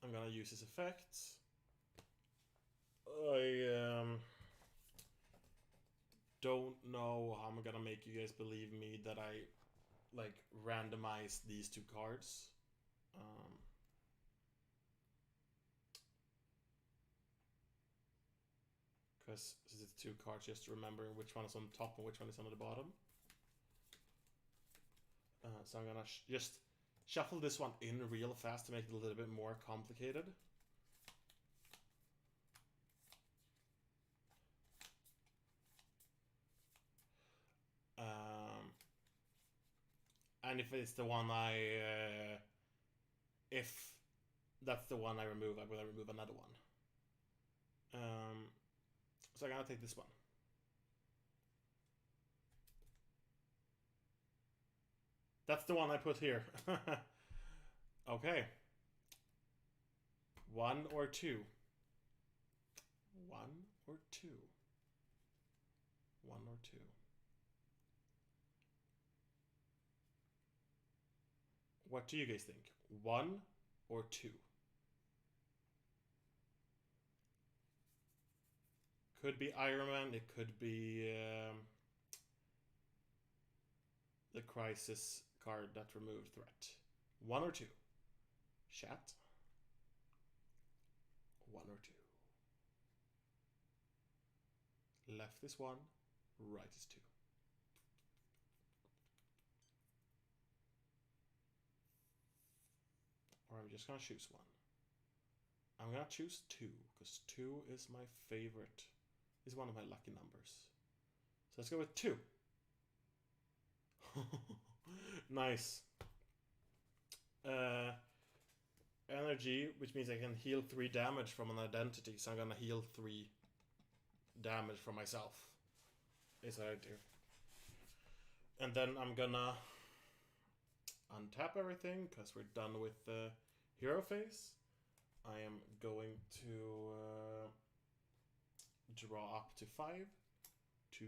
I'm gonna use his effect. I don't know how I'm gonna make you guys believe me that I like randomize these 2 cards. Because since it's 2 cards, just remembering which one is on top and which one is on the bottom. So I'm gonna just shuffle this one in real fast to make it a little bit more complicated. And if it's the one if that's the one I remove, I'm gonna remove another one. So I'm gonna take this one. That's the one I put here. Okay. 1 or 2. 1 or 2. 1 or 2. What do you guys think? 1 or 2? Could be Iron Man, it could be the Crisis card that removed threat. 1 or 2? Chat. 1 or 2? Left is 1, right is 2. Or I'm just gonna choose 1. I'm gonna choose 2, because 2 is my favorite. Is one of my lucky numbers. So let's go with 2. Nice. Energy, which means I can heal 3 damage from an identity. So I'm gonna heal 3 damage from myself. Is what I do. And then I'm gonna untap everything because we're done with the hero phase. I am going to draw up to 5, 2,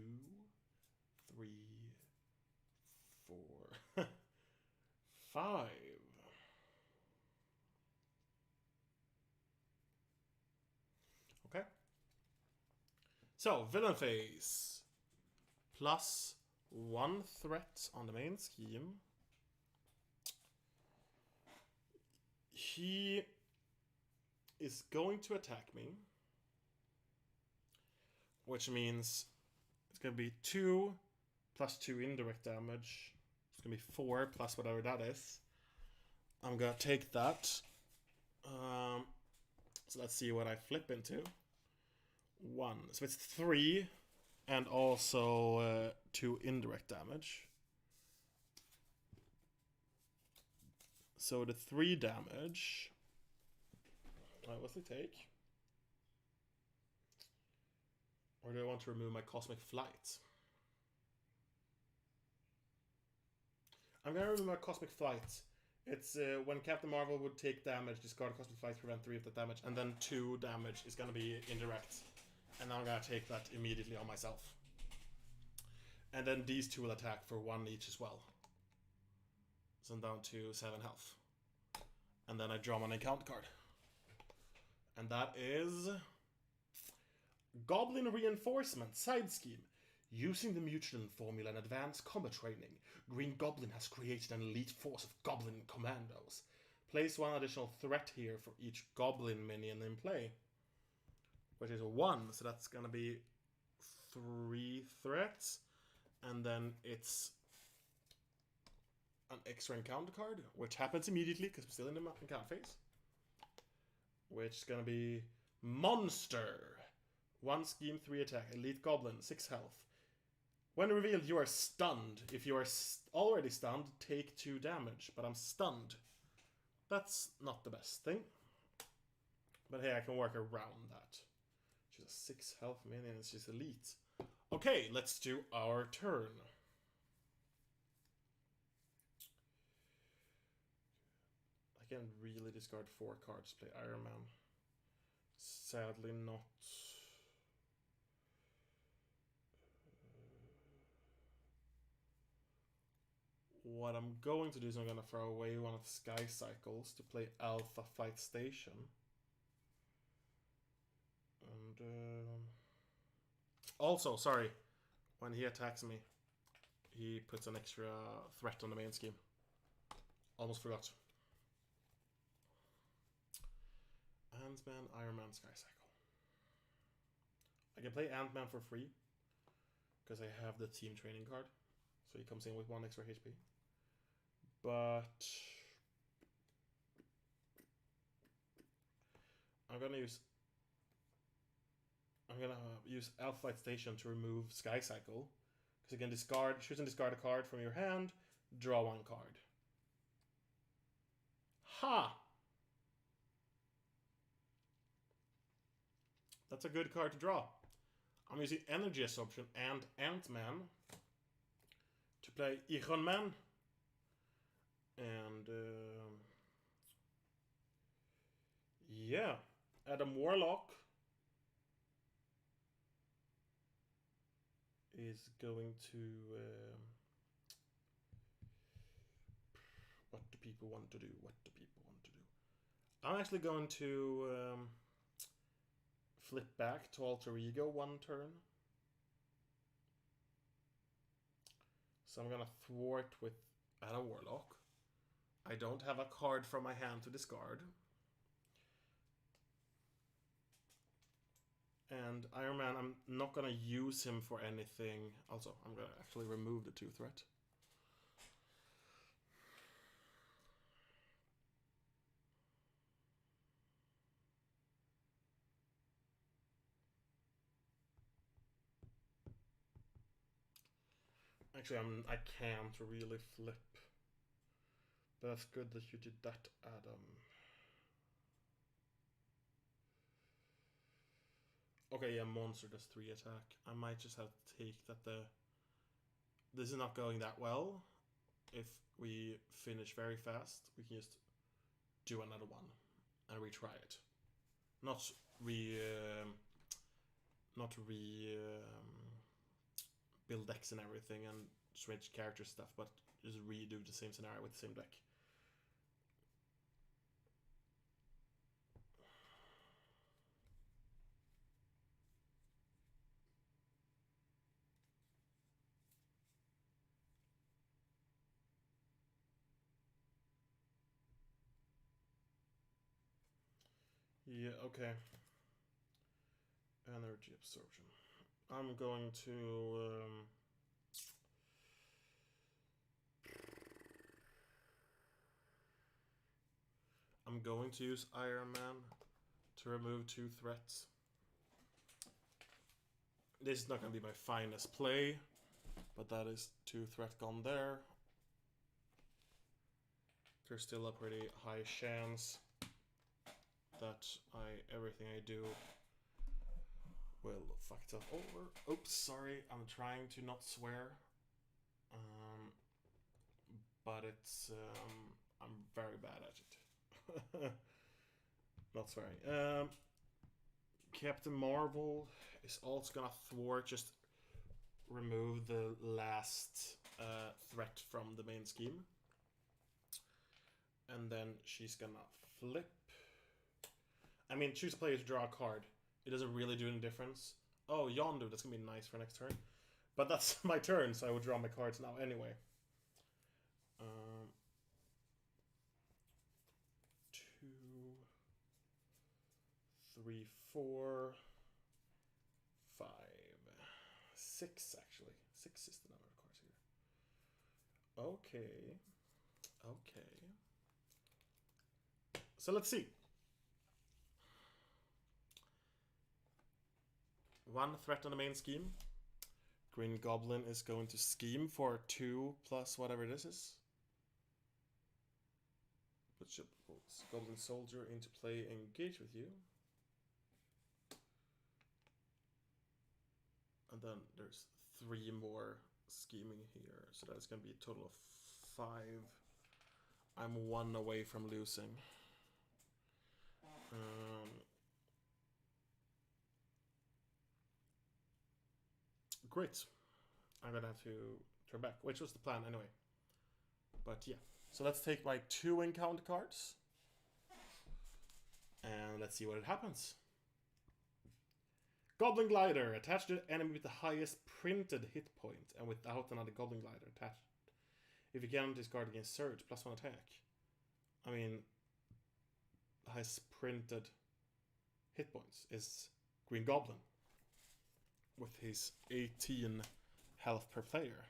3, 4, 5. Okay. So, villain phase. +1 threat on the main scheme. He is going to attack me, which means it's going to be 2 + 2 indirect damage. It's going to be 4 plus whatever that is. I'm going to take that. So let's see what I flip into. 1. So it's 3 and also 2 indirect damage. So the 3 damage. What's the take? Or do I want to remove my Cosmic Flight? I'm gonna remove my Cosmic Flight. It's when Captain Marvel would take damage, discard Cosmic Flight, prevent 3 of the damage, and then 2 damage is gonna be indirect. And I'm gonna take that immediately on myself. And then these 2 will attack for 1 each as well. So I'm down to 7 health. And then I draw my encounter card. And that is Goblin Reinforcement Side Scheme. Using the Mutagen formula in advanced combat training, Green Goblin has created an elite force of Goblin commandos. Place one additional threat here for each goblin minion in play. Which is 1, so that's gonna be 3 threats. And then it's an extra encounter card, which happens immediately because we're still in the encounter phase. Which is gonna be Monster. 1 scheme, 3 attack, elite goblin, 6 health. When revealed, you are stunned. If you are already stunned, take 2 damage, but I'm stunned. That's not the best thing. But hey, I can work around that. She's a 6 health minion, she's elite. Okay, let's do our turn. I can really discard 4 cards to play Iron Man. Sadly not. What I'm going to do is I'm going to throw away one of the Sky Cycles to play Alpha Flight Station. And also, sorry, when he attacks me, he puts an extra threat on the main scheme. Almost forgot. Ant-Man, Iron Man, Sky Cycle. I can play Ant-Man for free because I have the team training card. So he comes in with 1 extra HP. But I'm gonna use Alpha Flight Station to remove Sky Cycle. Because you can choose and discard a card from your hand, draw 1 card. Ha! That's a good card to draw. I'm using Energy Absorption and Ant-Man to play Iron Man. And yeah, Adam Warlock is going to what do people want to do? I'm actually going to flip back to Alter Ego 1 turn. So I'm gonna thwart with Adam Warlock. I don't have a card from my hand to discard. And Iron Man, I'm not gonna use him for anything. Also, I'm gonna actually remove the 2 threat. Actually, I can't really flip. But that's good that you did that, Adam. Okay, yeah, monster does 3 attack. I might just have to take that this is not going that well. If we finish very fast, we can just do another one and retry it. Not build decks and everything and switch character stuff, but just redo the same scenario with the same deck. Yeah, okay. Energy absorption. I'm going to use Iron Man to remove 2 threats. This is not going to be my finest play, but that is 2 threat gone there. There's still a pretty high chance that everything I do will fuck itself over. Oops, sorry, I'm trying to not swear. But it's I'm very bad at it. Not swearing. Captain Marvel is also gonna thwart, just remove the last threat from the main scheme. And then she's gonna flip. I mean, choose a player to draw a card. It doesn't really do any difference. Oh, Yondu, that's gonna be nice for next turn. But that's my turn, so I would draw my cards now anyway. 3, 4, 5, 6 actually. 6 is the number of cards here. Okay. Okay. So let's see. 1 threat on the main scheme. Green Goblin is going to scheme for 2 plus whatever this is. Put your Goblin Soldier into play, engage with you. And then there's 3 more scheming here. So that's going to be a total of 5. I'm 1 away from losing. Great. I'm gonna have to turn back, which was the plan anyway. But yeah. So let's take my 2 encounter cards. And let's see what happens. Goblin Glider. Attach the enemy with the highest printed hit point and without another Goblin Glider attached. If you can discard against Surge, +1 attack. I mean, the highest printed hit points is Green Goblin with his 18 health per player.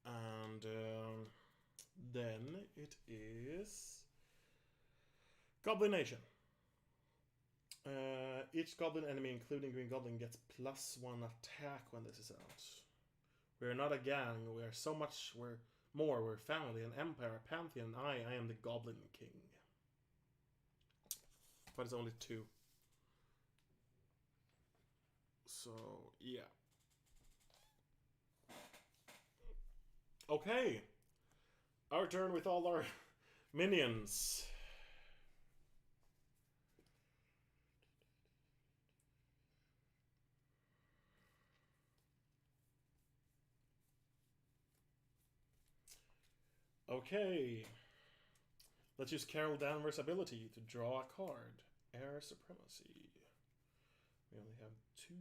And then it is Goblin Nation. Each Goblin enemy, including Green Goblin, gets +1 attack when this is out. We're not a gang, we're so much, we're more, we're family, an empire, a pantheon, and I am the Goblin King. But it's only 2. So, yeah. Okay. Our turn with all our minions. Okay. Let's use Carol Danvers' ability to draw a card. Air Supremacy. We only have 2,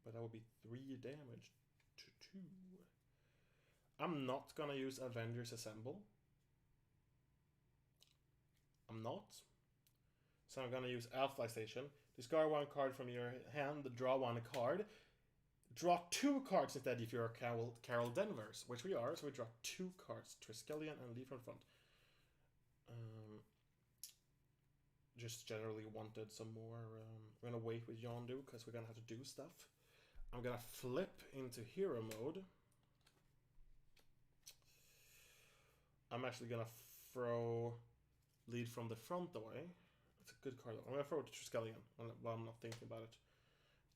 but that would be 3 damage to 2. I'm not gonna use Avengers Assemble. I'm not. So I'm gonna use Alpha Station. Discard 1 card from your hand, draw 1 card. Draw 2 cards instead if you're Carol Danvers, which we are, so we draw 2 cards, Triskelion and leave from front. Just generally wanted some more. We're gonna wait with Yondu because we're gonna have to do stuff. I'm gonna flip into hero mode. I'm actually gonna throw lead from the front away. It's a good card. I'm gonna throw it to Triskelion while I'm not thinking about it.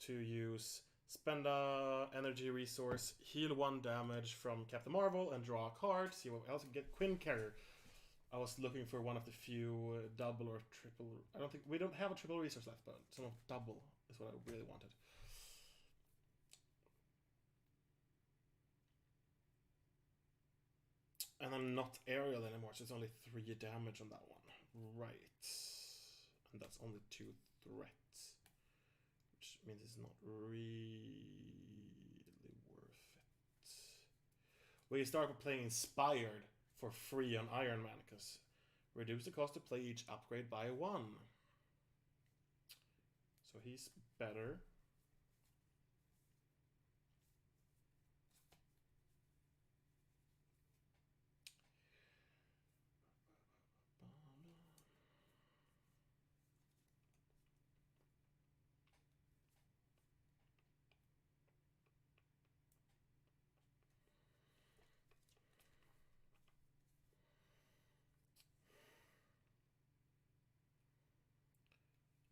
To use, spend a energy resource, heal 1 damage from Captain Marvel, and draw a card. See what else we can get. Quinn Carrier. I was looking for one of the few double or triple. I don't think we don't have a triple resource left, but some of double is what I really wanted. And I'm not aerial anymore, so it's only 3 damage on that one. Right. And that's only 2 threats. Which means it's not really worth it. We start with playing Inspired for free on Iron Man, because reduce the cost to play each upgrade by 1. So he's better.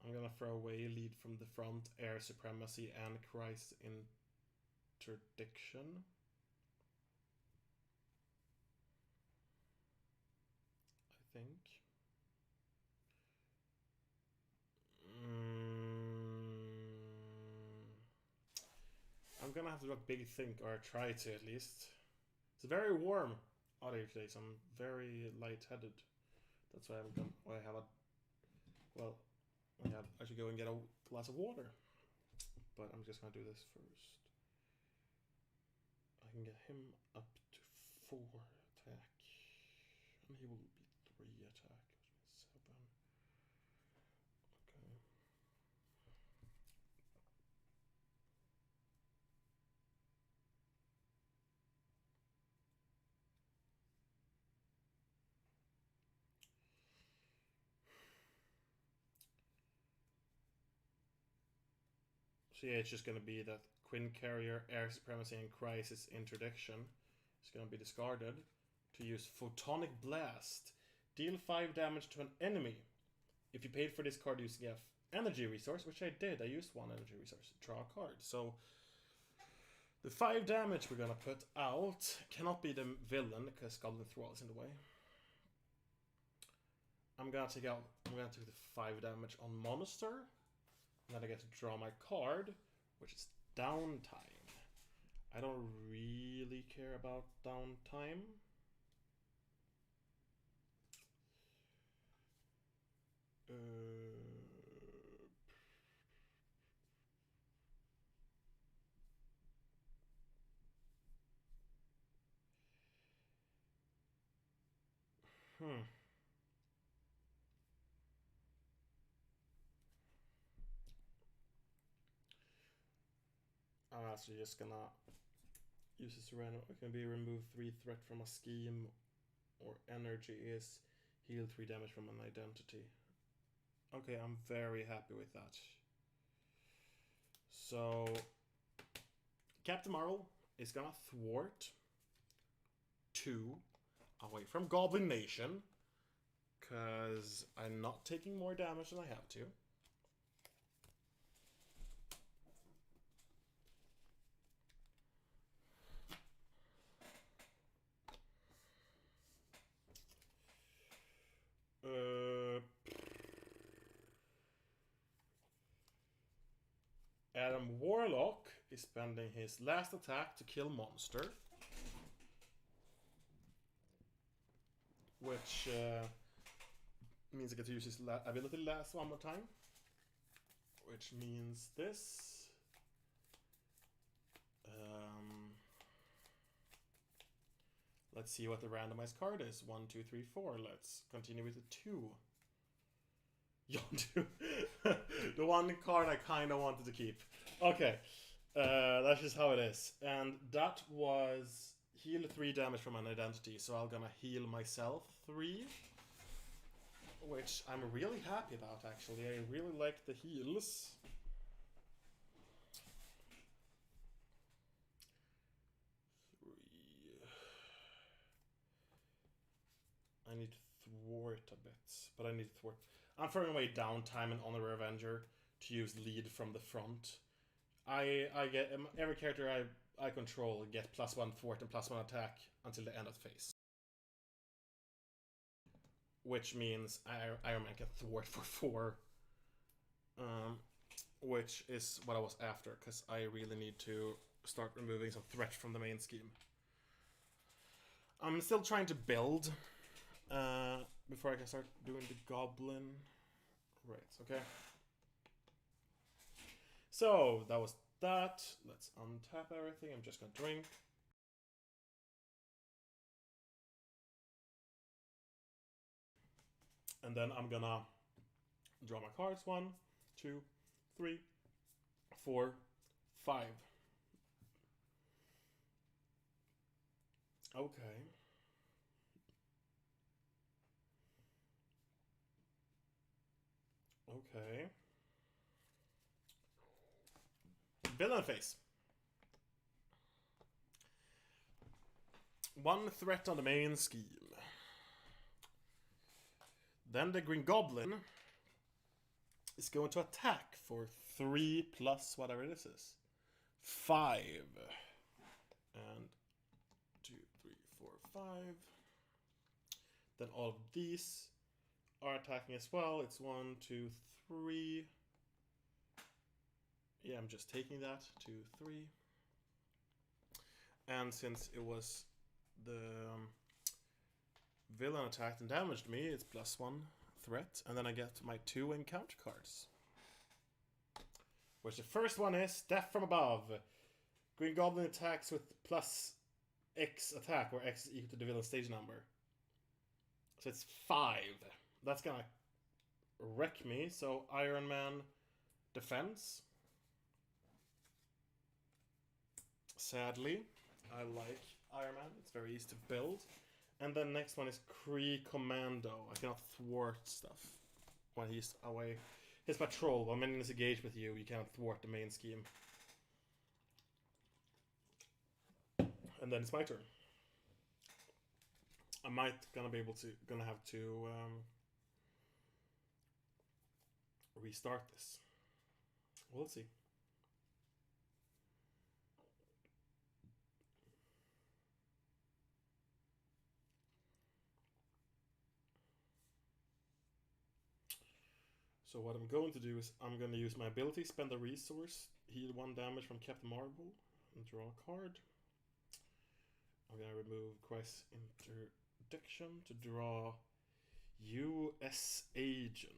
I'm gonna throw away lead from the front, Air Supremacy, and Christ Interdiction. I think. I'm gonna have to do a big think, or try to at least. It's very warm out here today, so I'm very lightheaded. That's why I have a. Well, I should go and get a glass of water. But I'm just gonna do this first. I can get him up to 4 attack. And he will be 3 attack, which means 7. So yeah, it's just gonna be that Quinn Carrier, Air Supremacy, and Crisis Interdiction is gonna be discarded to use Photonic Blast. Deal 5 damage to an enemy. If you paid for this card using a energy resource, which I did, I used 1 energy resource, draw a card. So the 5 damage we're gonna put out cannot be the villain because Goblin Thrall is in the way. I'm gonna take the 5 damage on monster. And then I get to draw my card, which is downtime. I don't really care about downtime. I'm actually just gonna use this random. It can be remove 3 threat from a scheme, or energy is heal 3 damage from an identity. Okay, I'm very happy with that. So Captain Marvel is gonna thwart 2 away from Goblin Nation, because I'm not taking more damage than I have to. Adam Warlock is spending his last attack to kill monster, which means I get to use his ability last one more time, which means this. Let's see what the randomized card is. 1, 2, 3, 4. Let's continue with the 2. Yondu. The one card I kind of wanted to keep. Okay. That's just how it is. And that was heal 3 damage from an identity. So I'm gonna heal myself 3. Which I'm really happy about, actually. I really like the heals. I need to thwart a bit, but I need to thwart. I'm throwing away downtime and Honor Avenger to use lead from the front. I get every character I control get +1 thwart and +1 attack until the end of the phase, which means Iron Man can thwart for 4, which is what I was after, because I really need to start removing some threat from the main scheme. I'm still trying to build. Before I can start doing the goblin. Right, okay. So, that was that. Let's untap everything. I'm just gonna drink. And then I'm gonna draw my cards. 1, 2, 3, 4, 5. Okay. Okay. Villain face. 1 threat on the main scheme. Then the Green Goblin is going to attack for 3 plus whatever this is. 5. And 2, 3, 4, 5. Then all of these are attacking as well. It's 1, 2, 3. Yeah, I'm just taking that. 2, 3. And since it was the villain attacked and damaged me, it's +1 threat. And then I get my 2 encounter cards. Which the first one is Death from Above. Green Goblin attacks with +X attack, where X is equal to the villain stage number. So it's 5. That's gonna wreck me. So Iron Man defense. Sadly, I like Iron Man. It's very easy to build. And then next one is Kree Commando. I cannot thwart stuff when he's away. his patrol. While minion is engaged with you, you cannot thwart the main scheme. And then it's my turn. I might gonna have to restart this. We'll see. So what I'm going to do is I'm going to use my ability, spend a resource, heal 1 damage from Captain Marvel, and draw a card. I'm going to remove Quest Interdiction to draw US Agent.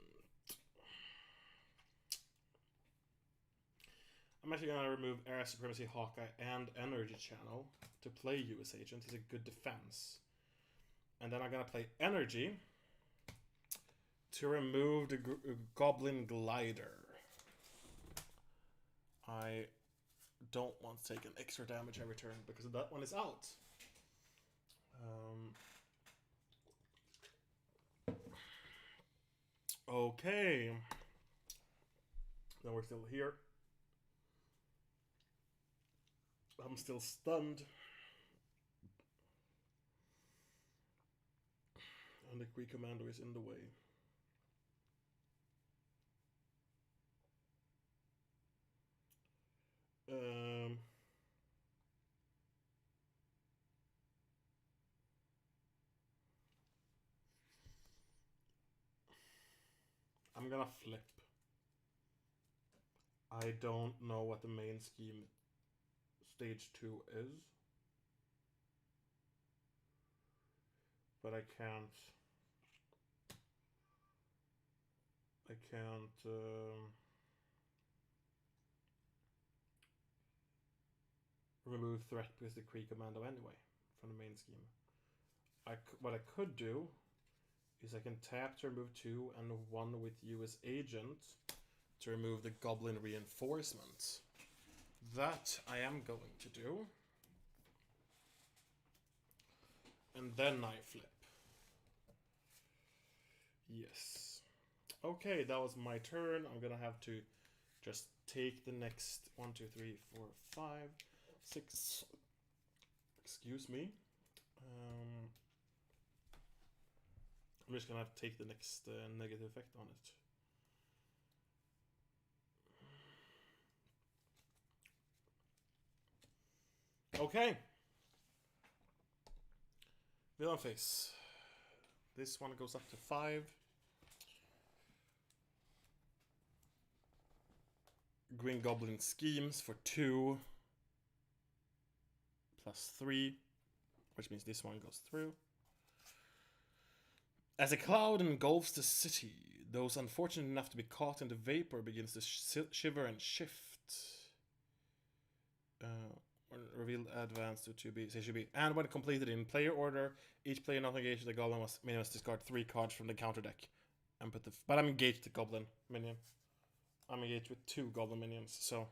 I'm actually going to remove Air Supremacy, Hawkeye, and Energy Channel to play US Agent. He's a good defense. And then I'm going to play Energy to remove the Goblin Glider. I don't want to take an extra damage every turn because that one is out. Okay. Then we're still here. I'm still stunned. And the Kree Commando is in the way. I'm gonna flip. I don't know what the main scheme stage 2 is, but I can't remove threat with the Kree Commando anyway from the main scheme. What I could do is I can tap to remove 2 and 1 with US Agent to remove the Goblin Reinforcement. That I am going to do. And then I flip. Yes. Okay, that was my turn. I'm gonna have to just take the next 1, 2, 3, 4, 5, 6. Excuse me. I'm just gonna have to take the next negative effect on it. Okay. Villain face. This one goes up to 5. Green Goblin schemes for 2. Plus 3. Which means this one goes through. As a cloud engulfs the city, those unfortunate enough to be caught in the vapor begins to shiver and shift. Revealed advance to 2B, say should be. And when completed in player order, each player not engaged with the goblin must discard 3 cards from the counter deck. And put but I'm engaged with the goblin minion. I'm engaged with 2 goblin minions, so.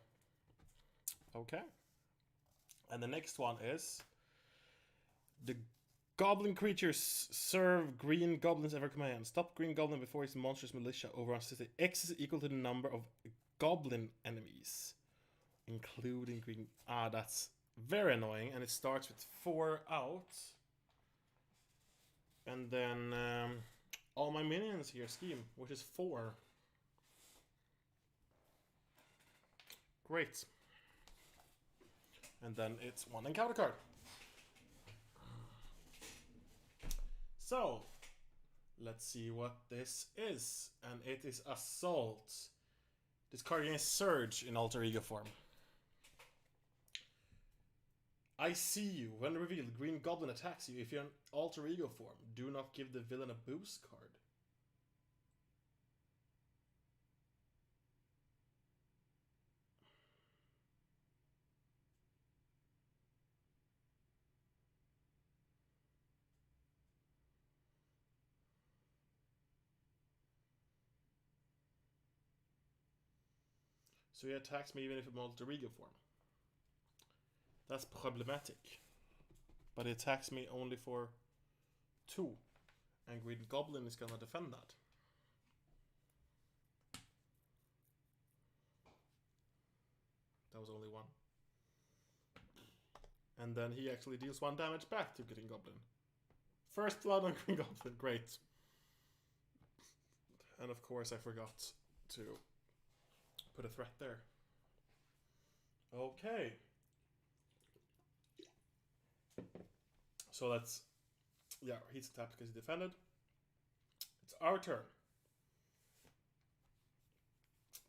Okay. And the next one is the Goblin Creatures serve green goblins ever command. Stop green goblin before his monstrous militia overruns city. X is equal to the number of goblin enemies, including green. That's very annoying. And it starts with 4 out. And then all my minions here scheme, which is 4. Great. And then it's 1 encounter card. So, let's see what this is. And it is Assault. This card gains Surge in Alter Ego form. I see you. When revealed, Green Goblin attacks you. If you're in Alter Ego form, do not give the villain a boost card. So he attacks me even if I'm Alter Ego form. That's problematic. But he attacks me only for 2. And Green Goblin is gonna defend that. That was only 1. And then he actually deals 1 damage back to Green Goblin. First blood on Green Goblin, great. And of course I forgot to put a threat there. Okay. So that's, yeah, he's tapped because he defended. It's our turn.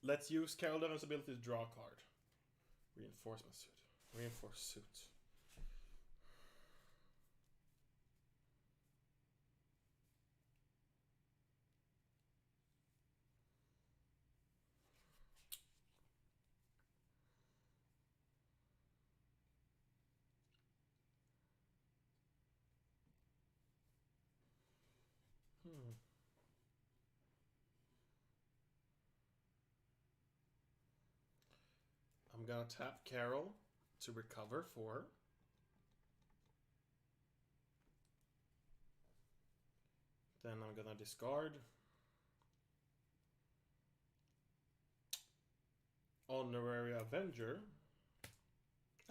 Let's use Carol Devon's ability to draw a card. Reinforcement suit. Reinforced suit. I'm gonna tap Carol to recover 4. Then I'm gonna discard Honorary Avenger.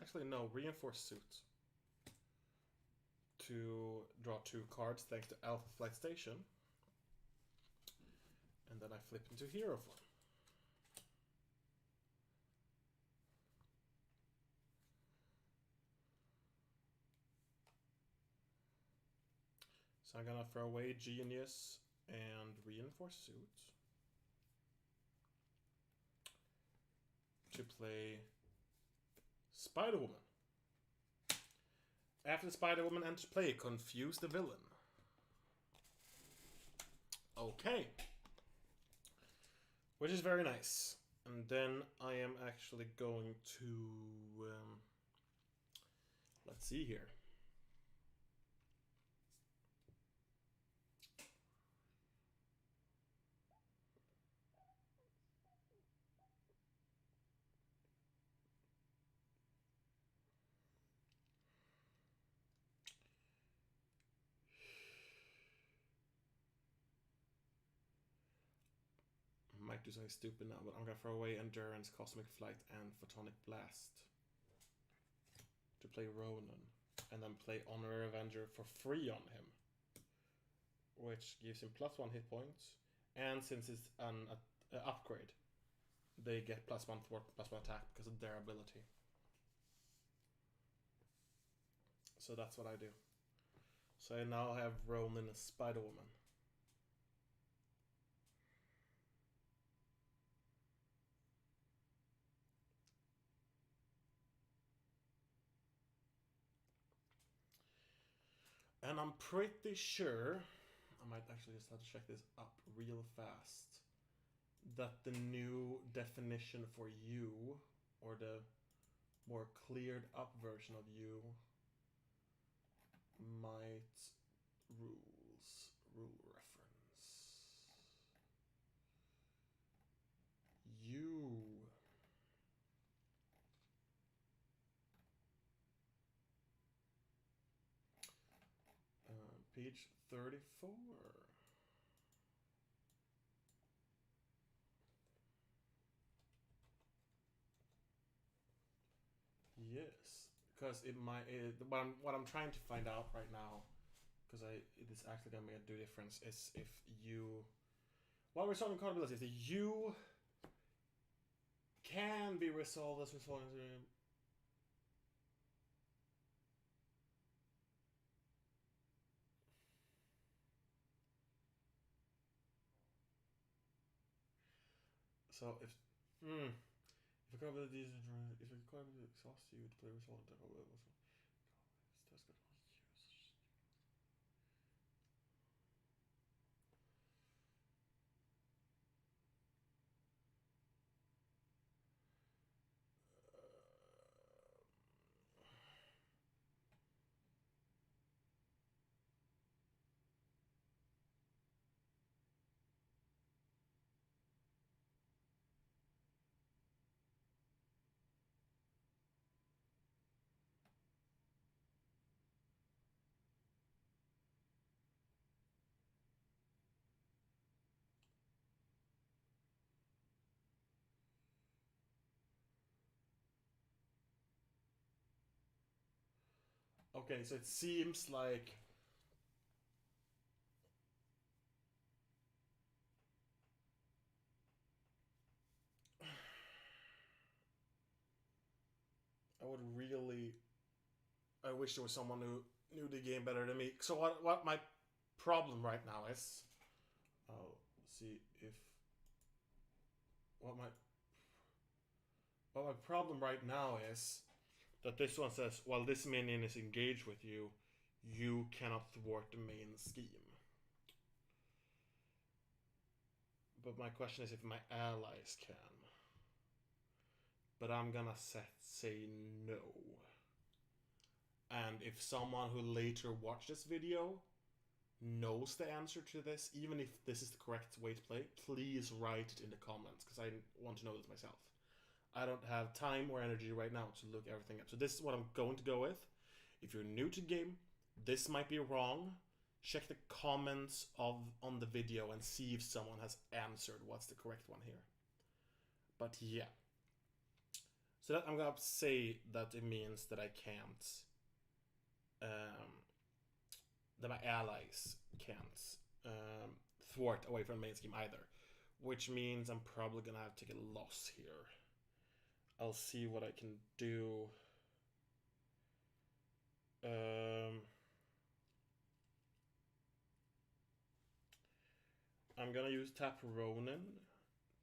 Actually, no, Reinforced Suit. To draw 2 cards thanks to Alpha Flight Station. And then I flip into hero form. So I'm gonna throw away Genius and Reinforced Suit to play Spider-Woman. After the Spider-Woman enters play, confuse the villain. Okay. Which is very nice. And then I am actually going to... let's see here. Might do something stupid now, but I'm gonna throw away Endurance, Cosmic Flight, and Photonic Blast to play Ronan, and then play Honorary Avenger for free on him, which gives him +1 hit points, and since it's an upgrade, they get +1 thwart, +1 attack because of their ability. So that's what I do. So I now have Ronan as Spider-Woman. And I'm pretty sure, I might actually just have to check this up real fast, that the new definition for you, or the more cleared up version of you, might rule reference. You. Page 34. Yes, because it might. What I'm trying to find out right now, because it is actually gonna make a difference, is if you, while resolving card abilities, if the you can be resolved as resolving. So if a card ability exhausts you to play resolve attack over that's good. Okay, so it seems like I wish there was someone who knew the game better than me. So what my problem right now is, I'll see if what my problem right now is that this one says, while this minion is engaged with you, you cannot thwart the main scheme. But my question is if my allies can. But I'm gonna say no. And if someone who later watched this video knows the answer to this, even if this is the correct way to play, please write it in the comments, because I want to know this myself. I don't have time or energy right now to look everything up. So this is what I'm going to go with. If you're new to the game, this might be wrong. Check the comments on the video and see if someone has answered what's the correct one here. But yeah. So that I'm gonna say that it means that I can't, that my allies can't thwart away from the main scheme either. Which means I'm probably gonna have to take a loss here. I'll see what I can do. I'm gonna use Tap Ronin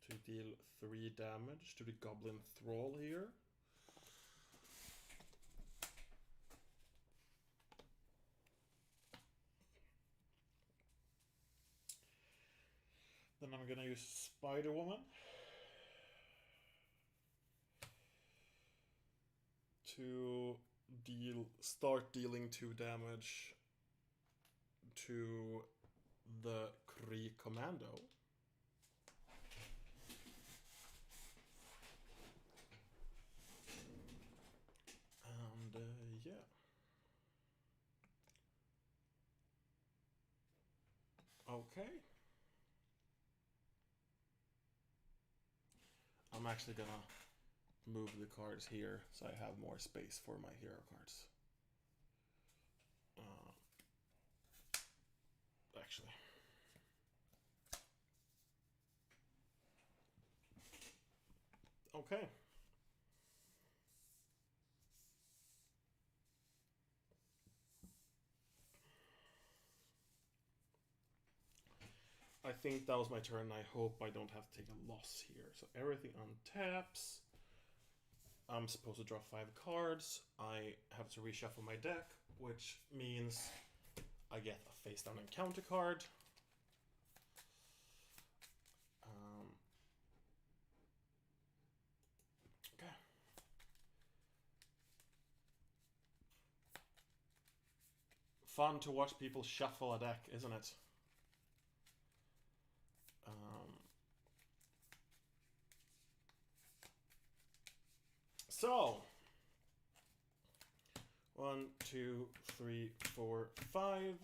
to deal 3 damage to the Goblin Thrall here. Then I'm gonna use Spider Woman to start dealing 2 damage to the Kree Commando. And yeah. Okay. I'm actually gonna move the cards here so I have more space for my hero cards. Actually. Okay. I think that was my turn. I hope I don't have to take a loss here. So everything untaps. I'm supposed to draw 5 cards. I have to reshuffle my deck, which means I get a face down encounter card. Okay. Fun to watch people shuffle a deck, isn't it? So 1, 2, 3, 4, 5.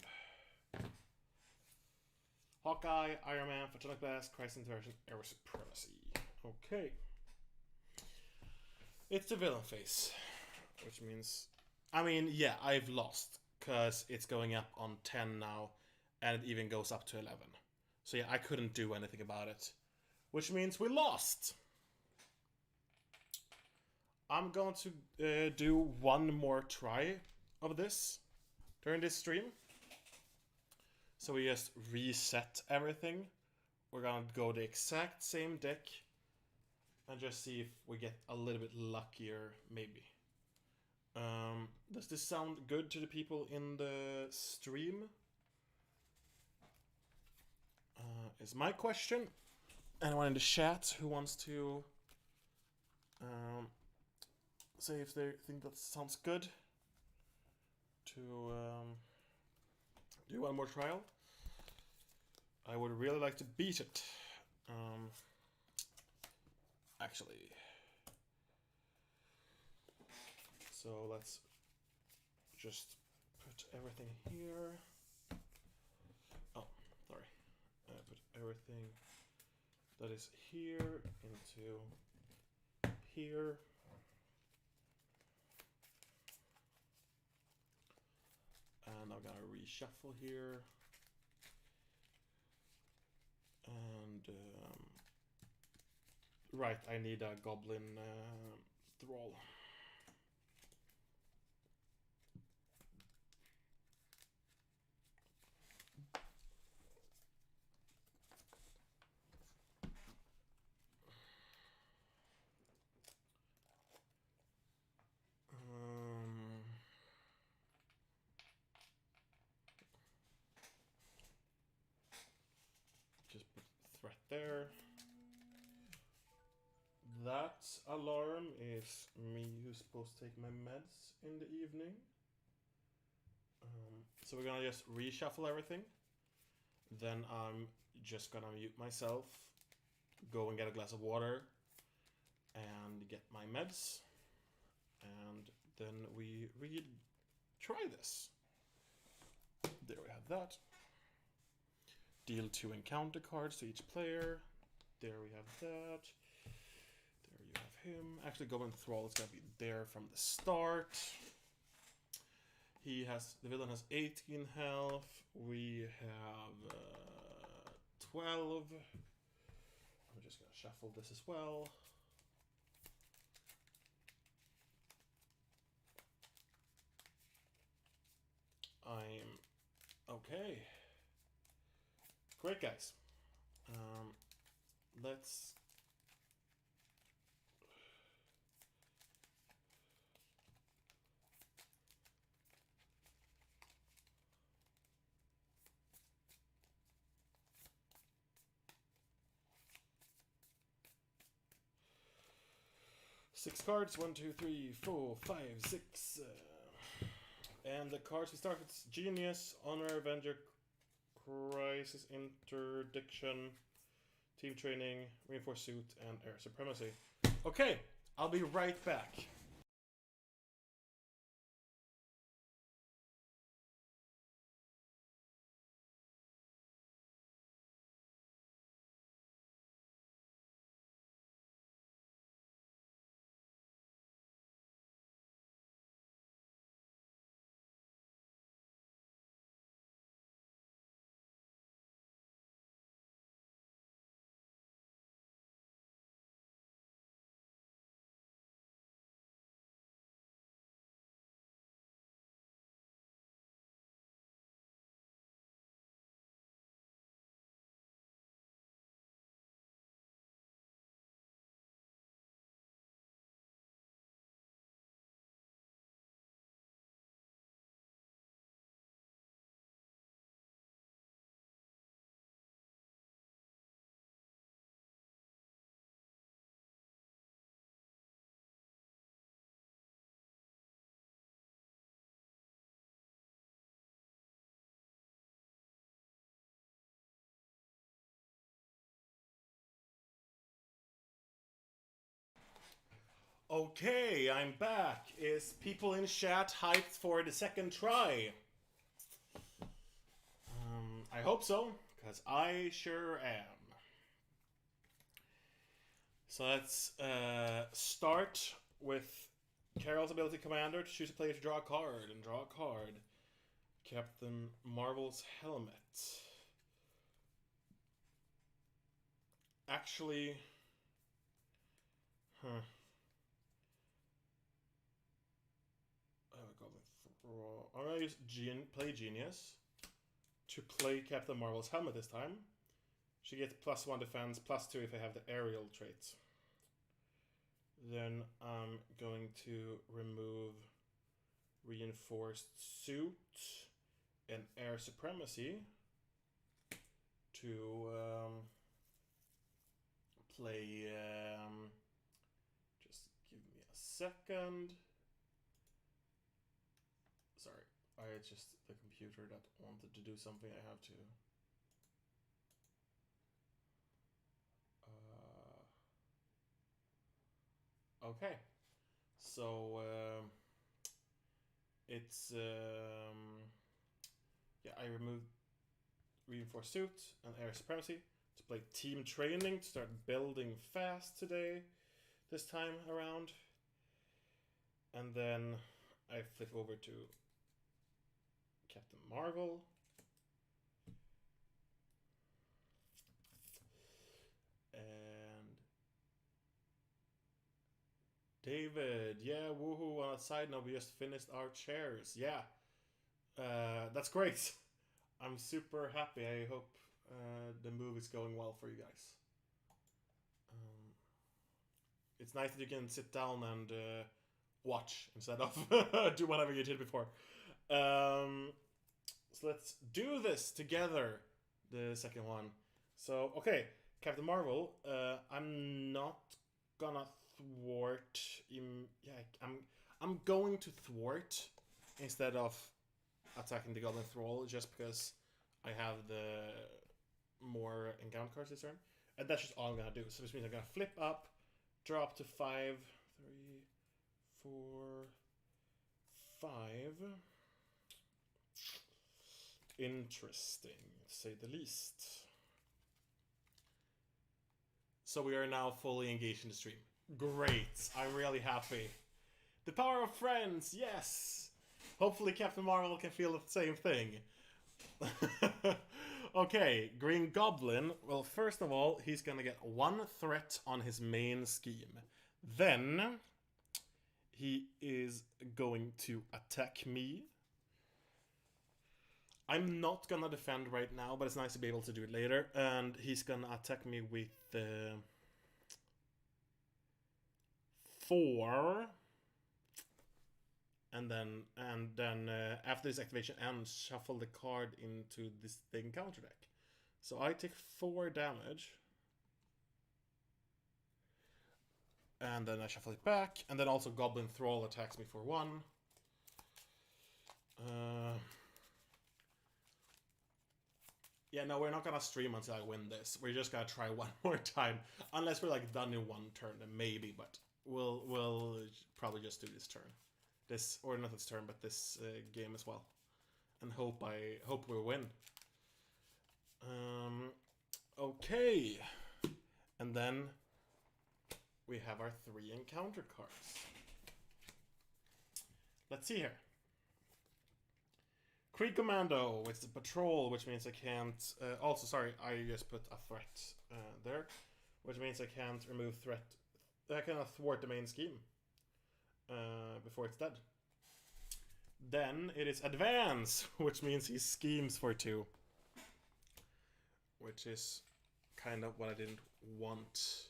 Hawkeye, Iron Man, Photonic Blast, Christ Inversion, Air Supremacy. Okay. It's the villain phase. Which means... I mean, yeah, I've lost. Because it's going up on 10 now. And it even goes up to 11. So yeah, I couldn't do anything about it. Which means we lost. I'm going to do one more try of this during this stream. So we just reset everything. We're gonna go the exact same deck and just see if we get a little bit luckier, maybe. Does this sound good to the people in the stream? Is my question. Anyone in the chat who wants to say if they think that sounds good to do one more trial? I would really like to beat it. Actually. So let's just put everything here. Oh, sorry. Put everything that is here into here. reshuffle here. And right, I need a Goblin Thrall. Just put threat there. That alarm is me who's supposed to take my meds in the evening. So we're gonna just reshuffle everything. Then I'm just gonna mute myself, go and get a glass of water, and get my meds. And then we try this. There we have that. Deal 2 encounter cards to each player. There we have that. There you have him. Actually, Goblin Thrall is gonna be there from the start. The villain has 18 health. We have 12. I'm just gonna shuffle this as well. I'm okay. Great, guys. Let's. Six cards. 1, 2, 3, 4, 5, 6. And the cards we start with Genius, Honor, Avenger, Crisis, Interdiction, Team Training, Reinforced Suit, and Air Supremacy. Okay, I'll be right back. Okay, I'm back. Is people in chat hyped for the second try? I hope so, because I sure am. So let's start with Carol's ability commander to choose a player to draw a card, and draw a card. Captain Marvel's helmet. Actually, I'm gonna use play Genius to play Captain Marvel's helmet this time. She gets +1 defense, +2 if I have the aerial traits. Then I'm going to remove Reinforced Suit and Air Supremacy to play. Just give me a second. Sorry, it's just the computer that wanted to do something. I have to. Okay, so it's yeah. I removed Reinforced Suit and Air Supremacy to play Team Training to start building fast today. This time around, and then I flip over to Captain Marvel. And David, yeah, woohoo. On a side note, we just finished our chairs. Yeah, that's great. I'm super happy. I hope the move is going well for you guys. It's nice that you can sit down and watch instead of do whatever you did before. So let's do this together. The second one. So okay, Captain Marvel. I'm not gonna thwart. I'm going to thwart instead of attacking the Goblin Thrall just because I have the more encounter cards this turn, and that's just all I'm gonna do. So this means I'm gonna flip up, drop to 5, 3, 4, 5. Interesting, to say the least. So we are now fully engaged in the stream. Great, I'm really happy. The power of friends, yes! Hopefully Captain Marvel can feel the same thing. Okay, Green Goblin. Well, first of all, he's gonna get 1 threat on his main scheme. Then, he is going to attack me. I'm not gonna defend right now, but it's nice to be able to do it later. And he's gonna attack me with 4. And then after this activation ends, shuffle the card into the encounter deck. So I take 4 damage. And then I shuffle it back. And then also Goblin Thrall attacks me for 1. Yeah, no, we're not gonna stream until I win this. We're just gonna try one more time. Unless we're like done in 1 turn, then maybe. But we'll probably just do this turn. This, or not this turn, but this game as well. And hope we win. Okay. And then we have our 3 encounter cards. Let's see here. Kree Commando, it's the patrol, which means I can't... also, sorry, I just put a threat there. Which means I can't remove threat... I cannot thwart the main scheme. Before it's dead. Then it is Advance, which means he schemes for 2. Which is kind of what I didn't want.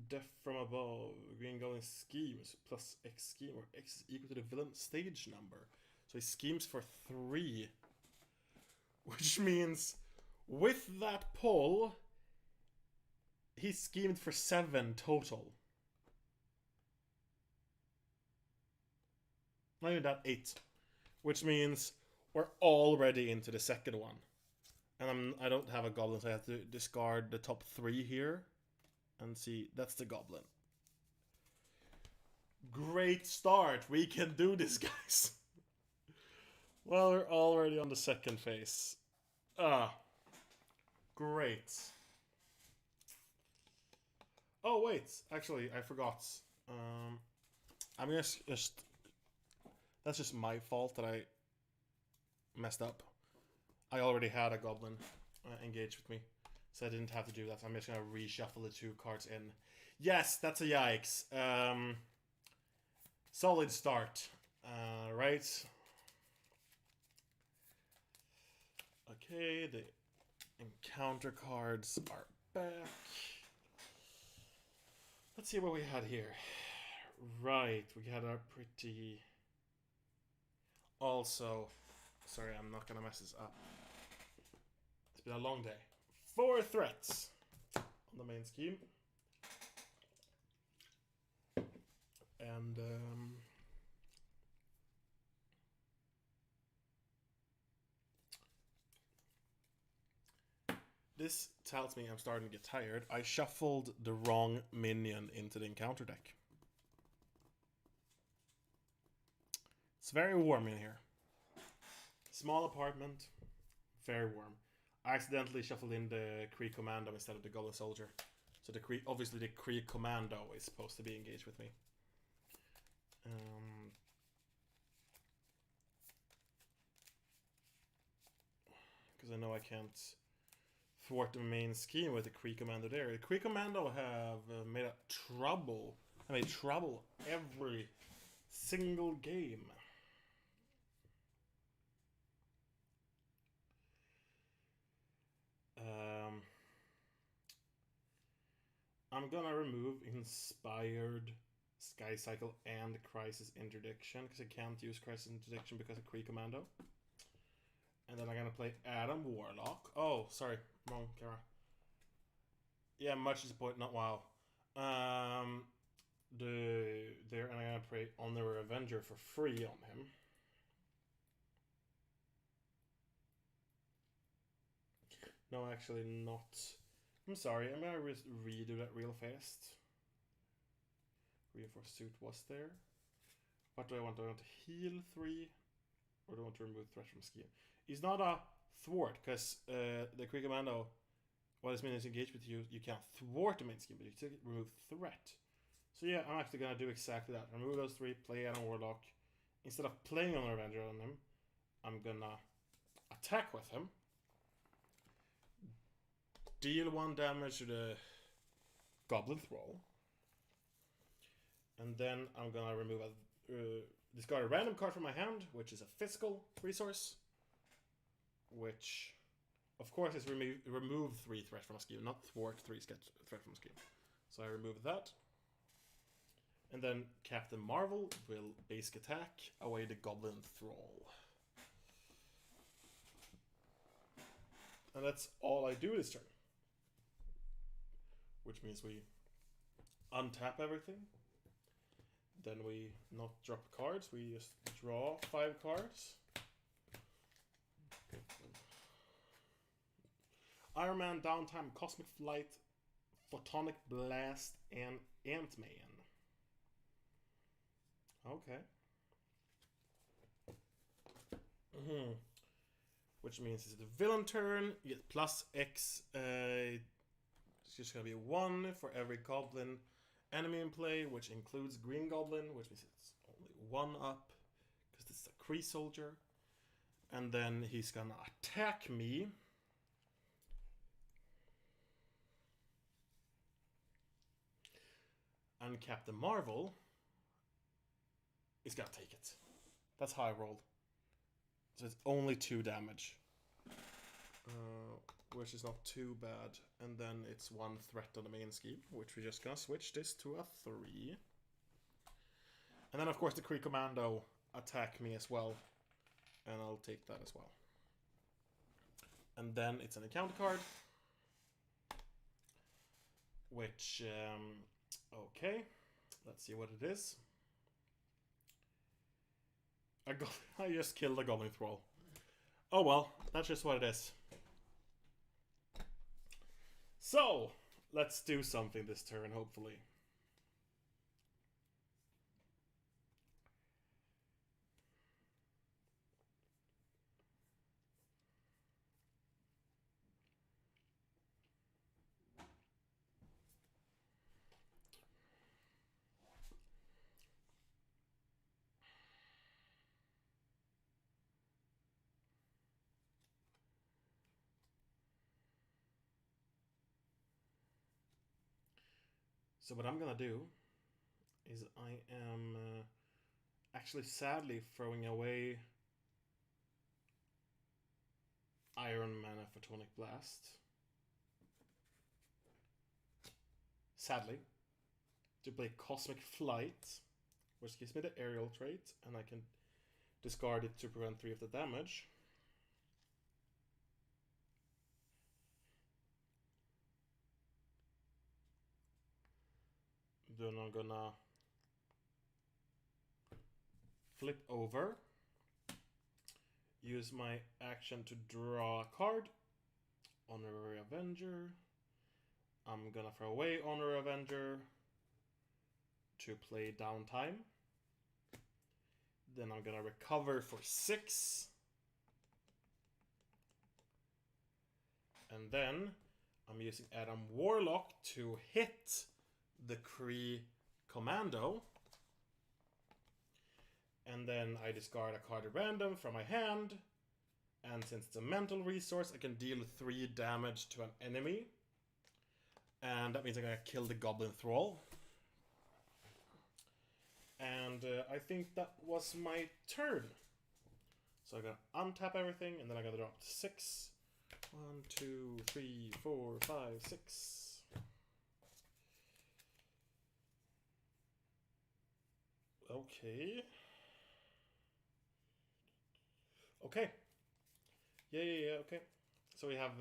Death from above. Green Goblin schemes plus X scheme, or X is equal to the villain stage number. So he schemes for 3. Which means with that pull, he schemed for 7 total. Not even that, 8. Which means we're already into the second one. And I don't have a goblin, so I have to discard the top 3 here. And see, that's the goblin. Great start. We can do this, guys. Well, we're already on the second phase. Great. Oh, wait. Actually, I forgot. I'm just... That's just my fault that I messed up. I already had a goblin engage with me. So I didn't have to do that. So I'm just going to reshuffle the 2 cards in. Yes, that's a yikes. Solid start. Right. Okay, the encounter cards are back. Let's see what we had here. Right, we had our pretty... Also, sorry, I'm not going to mess this up. It's been a long day. 4 threats on the main scheme. And this tells me I'm starting to get tired. I shuffled the wrong minion into the encounter deck. It's very warm in here. Small apartment, very warm. I accidentally shuffled in the Kree Commando instead of the Goblin Soldier. So the Kree, obviously the Kree Commando is supposed to be engaged with me. Because I know I can't thwart the main scheme with the Kree Commando there. The Kree Commando have made trouble. I made trouble every single game. I'm gonna remove Inspired, Sky Cycle, and Crisis Interdiction because I can't use Crisis Interdiction because of Kree Commando. And then I'm gonna play Adam Warlock. Oh, sorry, wrong camera. Yeah, much disappointed. Not wow. And I'm gonna play Honor Avenger for free on him. No, actually not. I'm sorry. I'm gonna redo that real fast. Reinforced suit was there. What do I want? Do I want to heal 3? Or do I want to remove threat from scheme? He's not a thwart, because the Kree Commando, while his minions engage with you, you can't thwart the main scheme, but you can remove threat. So yeah, I'm actually going to do exactly that. Remove those 3, play Adam Warlock. Instead of playing on Avenger on him, I'm going to attack with him. Deal 1 damage to the Goblin Thrall. And then I'm going to remove discard a random card from my hand, which is a physical resource. Which, of course, is remove 3 threat from a scheme, not thwart 3 threat from a scheme. So I remove that. And then Captain Marvel will basic attack away the Goblin Thrall. And that's all I do this turn. Which means we untap everything. Then we not drop cards, we just draw 5 cards. Iron Man, Downtime, Cosmic Flight, Photonic Blast, and Ant-Man. Okay. Which means it's the villain turn, you get plus X. It's just gonna be 1 for every goblin enemy in play, which includes Green Goblin, which means it's only 1 up, because it's a Kree soldier. And then he's gonna attack me. And Captain Marvel is gonna take it. That's how I rolled. So it's only 2 damage. Which is not too bad. And then it's 1 threat on the main scheme, which we're just gonna switch this to a 3. And then of course the Kree Commando attack me as well. And I'll take that as well. And then it's an encounter card. Which, okay. Let's see what it is. I just killed a Goblin Thrall. Oh well, that's just what it is. So, let's do something this turn, hopefully. So what I'm gonna do is I am actually sadly throwing away Iron Mana Photonic Blast. Sadly. To play Cosmic Flight, which gives me the aerial trait, and I can discard it to prevent 3 of the damage. Then I'm gonna flip over, use my action to draw a card, Honorary Avenger. I'm gonna throw away Honorary Avenger to play Downtime. Then I'm gonna recover for 6. And then I'm using Adam Warlock to hit the Kree Commando. And then I discard a card at random from my hand. And since it's a mental resource, I can deal 3 damage to an enemy. And that means I'm gonna kill the Goblin Thrall. And I think that was my turn. So I'm gonna untap everything, and then I'm gonna drop 6. 1, 2, 3, 4, 5, 6. Okay. Okay. Yeah, okay. So we have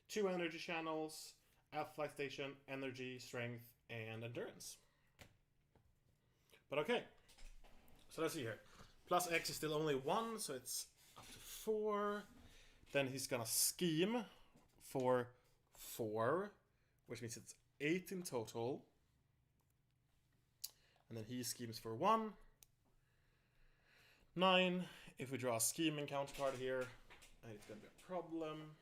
2 energy channels, Alpha Flight Station, energy, strength, and endurance. But okay. So let's see here. Plus X is still only 1, so it's up to 4. Then he's gonna scheme for 4, which means it's 8 in total. And then he schemes for 1. 9. If we draw a scheming counter card here, it's gonna be a problem.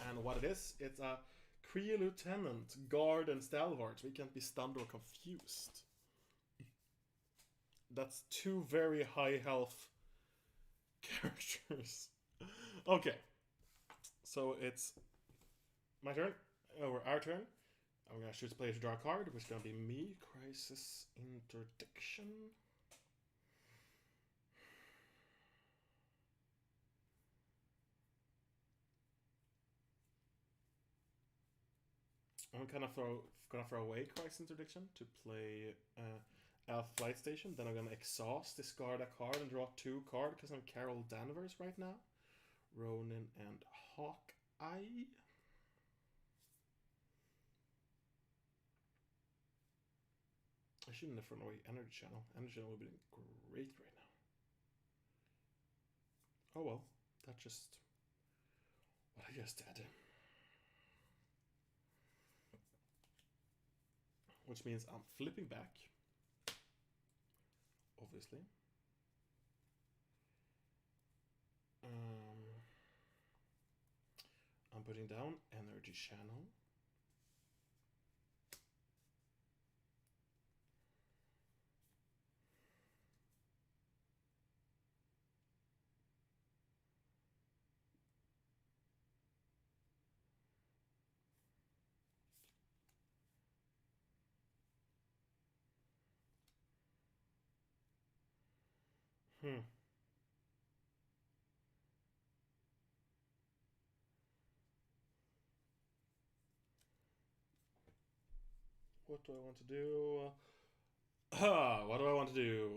And what it is, it's a Kree Lieutenant, Guard, and Stalwart. We can't be stunned or confused. That's 2 very high health characters. Okay. So it's my turn, or our turn. I'm gonna choose a player to draw a card, which is gonna be me. Crisis Interdiction. I'm gonna throw away Crisis Interdiction to play Alpha Flight Station. Then I'm gonna exhaust, discard a card, and draw 2 cards because I'm Carol Danvers right now. Ronin and Hawkeye. I shouldn't have thrown away Energy Channel. Energy Channel would have been great right now. Oh well, that's just what I just did. Which means I'm flipping back. Obviously. I'm putting down Energy Channel. What do I want to do? What do I want to do?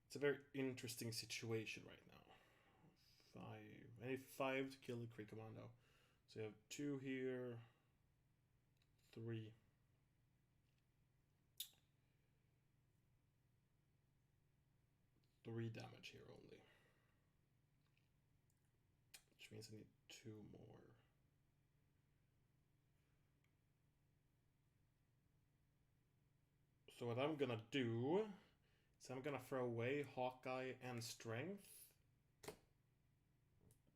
It's a very interesting situation right now. 5. I need 5 to kill the Kree Commando. So you have 2 here. 3. Three damage here only. Which means I need 2 more. So what I'm gonna do is I'm gonna throw away Hawkeye and Strength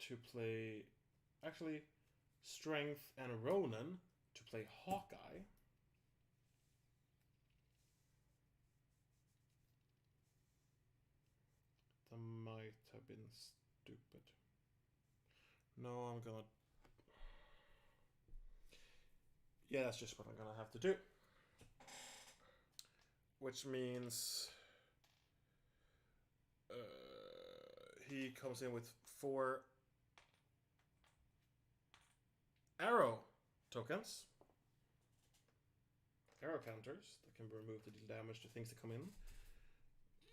to play, actually, Strength and Ronin to play Hawkeye. That might have been stupid. No, I'm gonna... Yeah, that's just what I'm gonna have to do. Which means he comes in with 4 arrow tokens. Arrow counters that can be removed to deal damage to things that come in.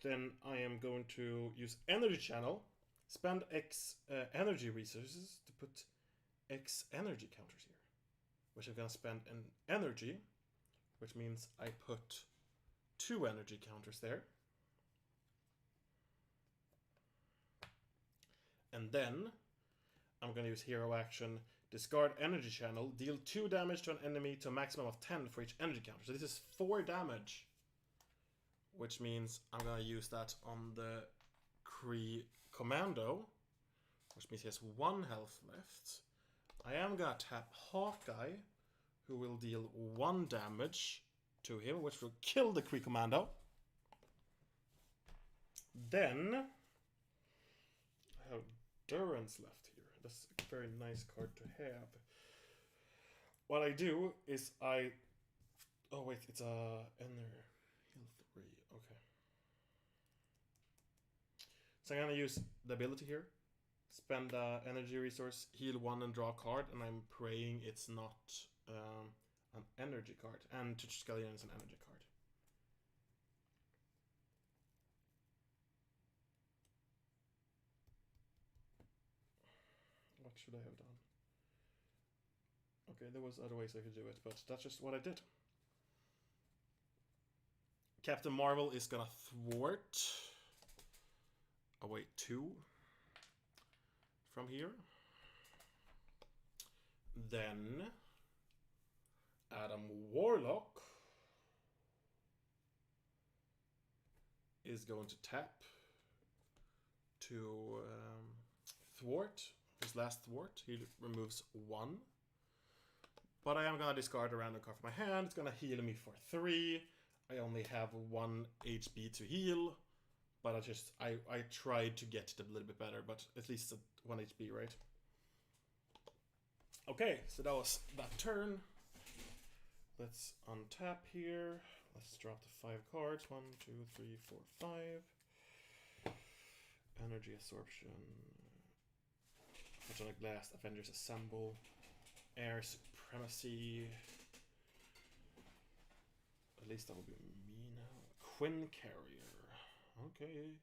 Then I am going to use Energy Channel, spend X energy resources to put X energy counters here. Which I'm going to spend an energy, which means I put 2 energy counters there. And then I'm going to use hero action, discard Energy Channel, deal 2 damage to an enemy to a maximum of 10 for each energy counter. So this is 4 damage, which means I'm going to use that on the Kree Commando, which means he has 1 health left. I am going to tap Hawkeye, who will deal 1 damage to him, which will kill the Kree Commando. Then I have Durance left here. That's a very nice card to have. What I do is I... Oh wait, it's a Ender Heal 3. Okay. So I'm gonna use the ability here. Spend energy resource, heal 1 and draw a card, and I'm praying it's not an energy card. And Touch Skellion is an energy card. What should I have done? Okay, there was other ways I could do it, but that's just what I did. Captain Marvel is gonna thwart away 2 from here. Then Adam Warlock is going to tap to thwart his last thwart. He removes 1. But I am going to discard a random card from my hand. It's going to heal me for 3. I only have 1 HP to heal. But I tried to get it a little bit better. But at least 1 HP, right? Okay, so that was that turn. Let's untap here. Let's drop the 5 cards. 1, 2, 3, 4, 5. Energy Absorption. Photonic Blast. Avengers Assemble. Air Supremacy. At least that will be me now. Quinn Carrier. Okay.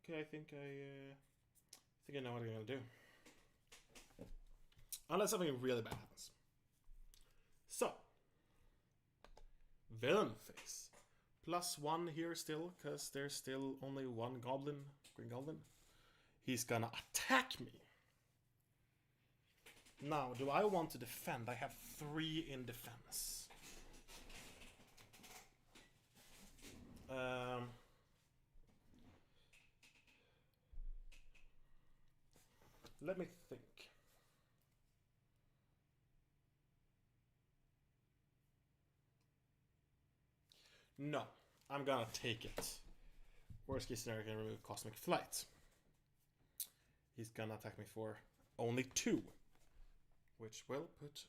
Okay, I think I know what I'm gonna do. Unless something really bad happens. So. Villain phase. +1 here still, because there's still only 1 goblin. Green Goblin. He's gonna attack me. Now, do I want to defend? I have 3 in defense. Let me think. No, I'm gonna take it. Worst case scenario, I can remove Cosmic Flight. He's gonna attack me for only 2. Which will put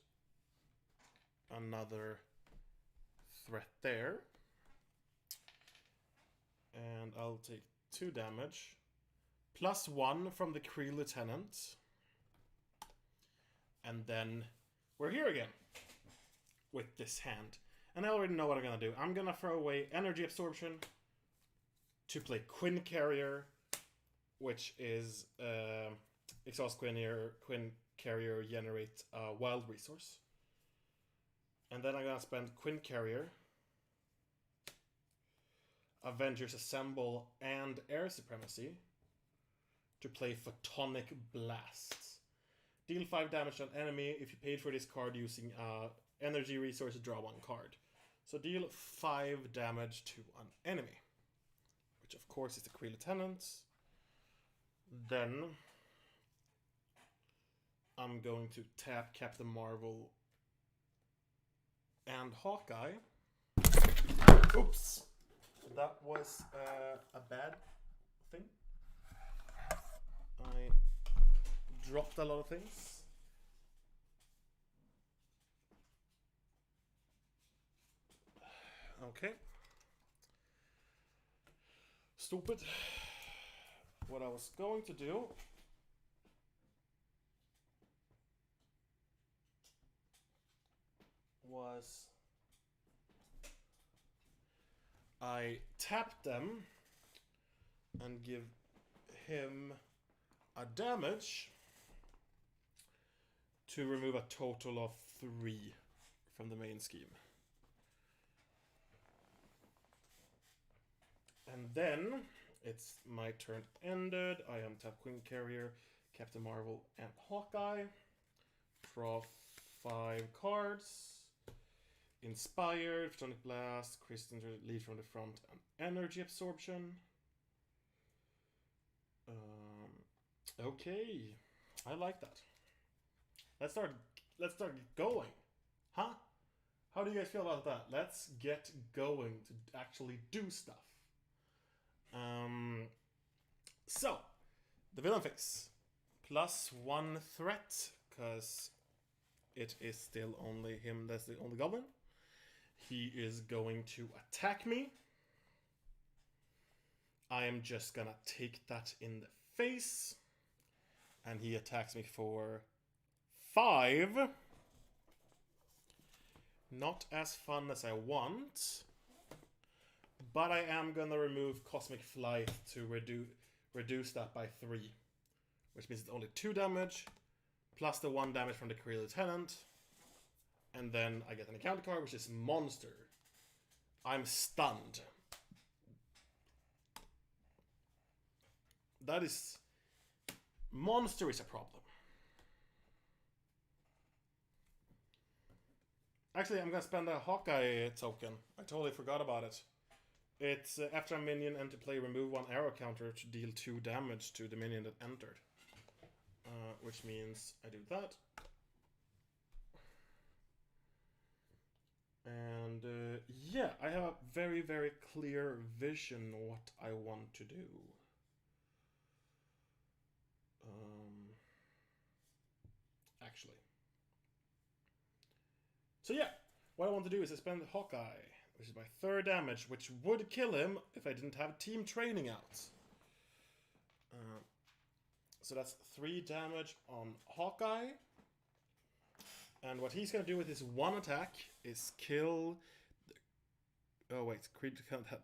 another threat there. And I'll take 2 damage. +1 from the Kree Lieutenant. And then we're here again. With this hand. And I already know what I'm going to do. I'm going to throw away Energy Absorption. To play Quinn Carrier. Which is... exhaust Quinn Carrier generate a wild resource. And then I'm gonna spend Quinn Carrier, Avengers Assemble, and Air Supremacy to play Photonic Blast. Deal 5 damage to an enemy if you paid for this card using energy resource to draw 1 card. So deal 5 damage to an enemy. Which of course is the Kree Lieutenant. Then I'm going to tap Captain Marvel and Hawkeye. Oops! That was a bad thing. I dropped a lot of things. Okay. Stupid. What I was going to do was I tap them and give him a damage to remove a total of 3 from the main scheme. And then it's my turn ended. I am tap Queen Carrier, Captain Marvel, and Hawkeye. Draw 5 cards. Inspired, Photonic Blast, Christian lead from the front, and Energy Absorption. Okay, I like that. Let's start going, huh? How How do you guys feel about that? Let's get going to actually do stuff. So, the villain face. +1 threat, because it is still only him that's the only goblin. He is going to attack me. I am just gonna take that in the face. And he attacks me for 5. Not as fun as I want. But I am gonna remove Cosmic Flight to reduce that by 3. Which means it's only 2 damage. Plus the 1 damage from the Kree Lieutenant. And then I get an encounter card, which is Monster. I'm stunned. That is... Monster is a problem. Actually, I'm gonna spend a Hawkeye token. I totally forgot about it. It's after a minion enter play, remove 1 arrow counter to deal 2 damage to the minion that entered. Which means I do that. And yeah, I have a very, very clear vision what I want to do. Actually. So yeah, what I want to do is I spend Hawkeye, which is my 3rd damage, which would kill him if I didn't have team training out. So that's 3 damage on Hawkeye. And what he's going to do with his 1 attack is kill... Oh wait, Creed can't have...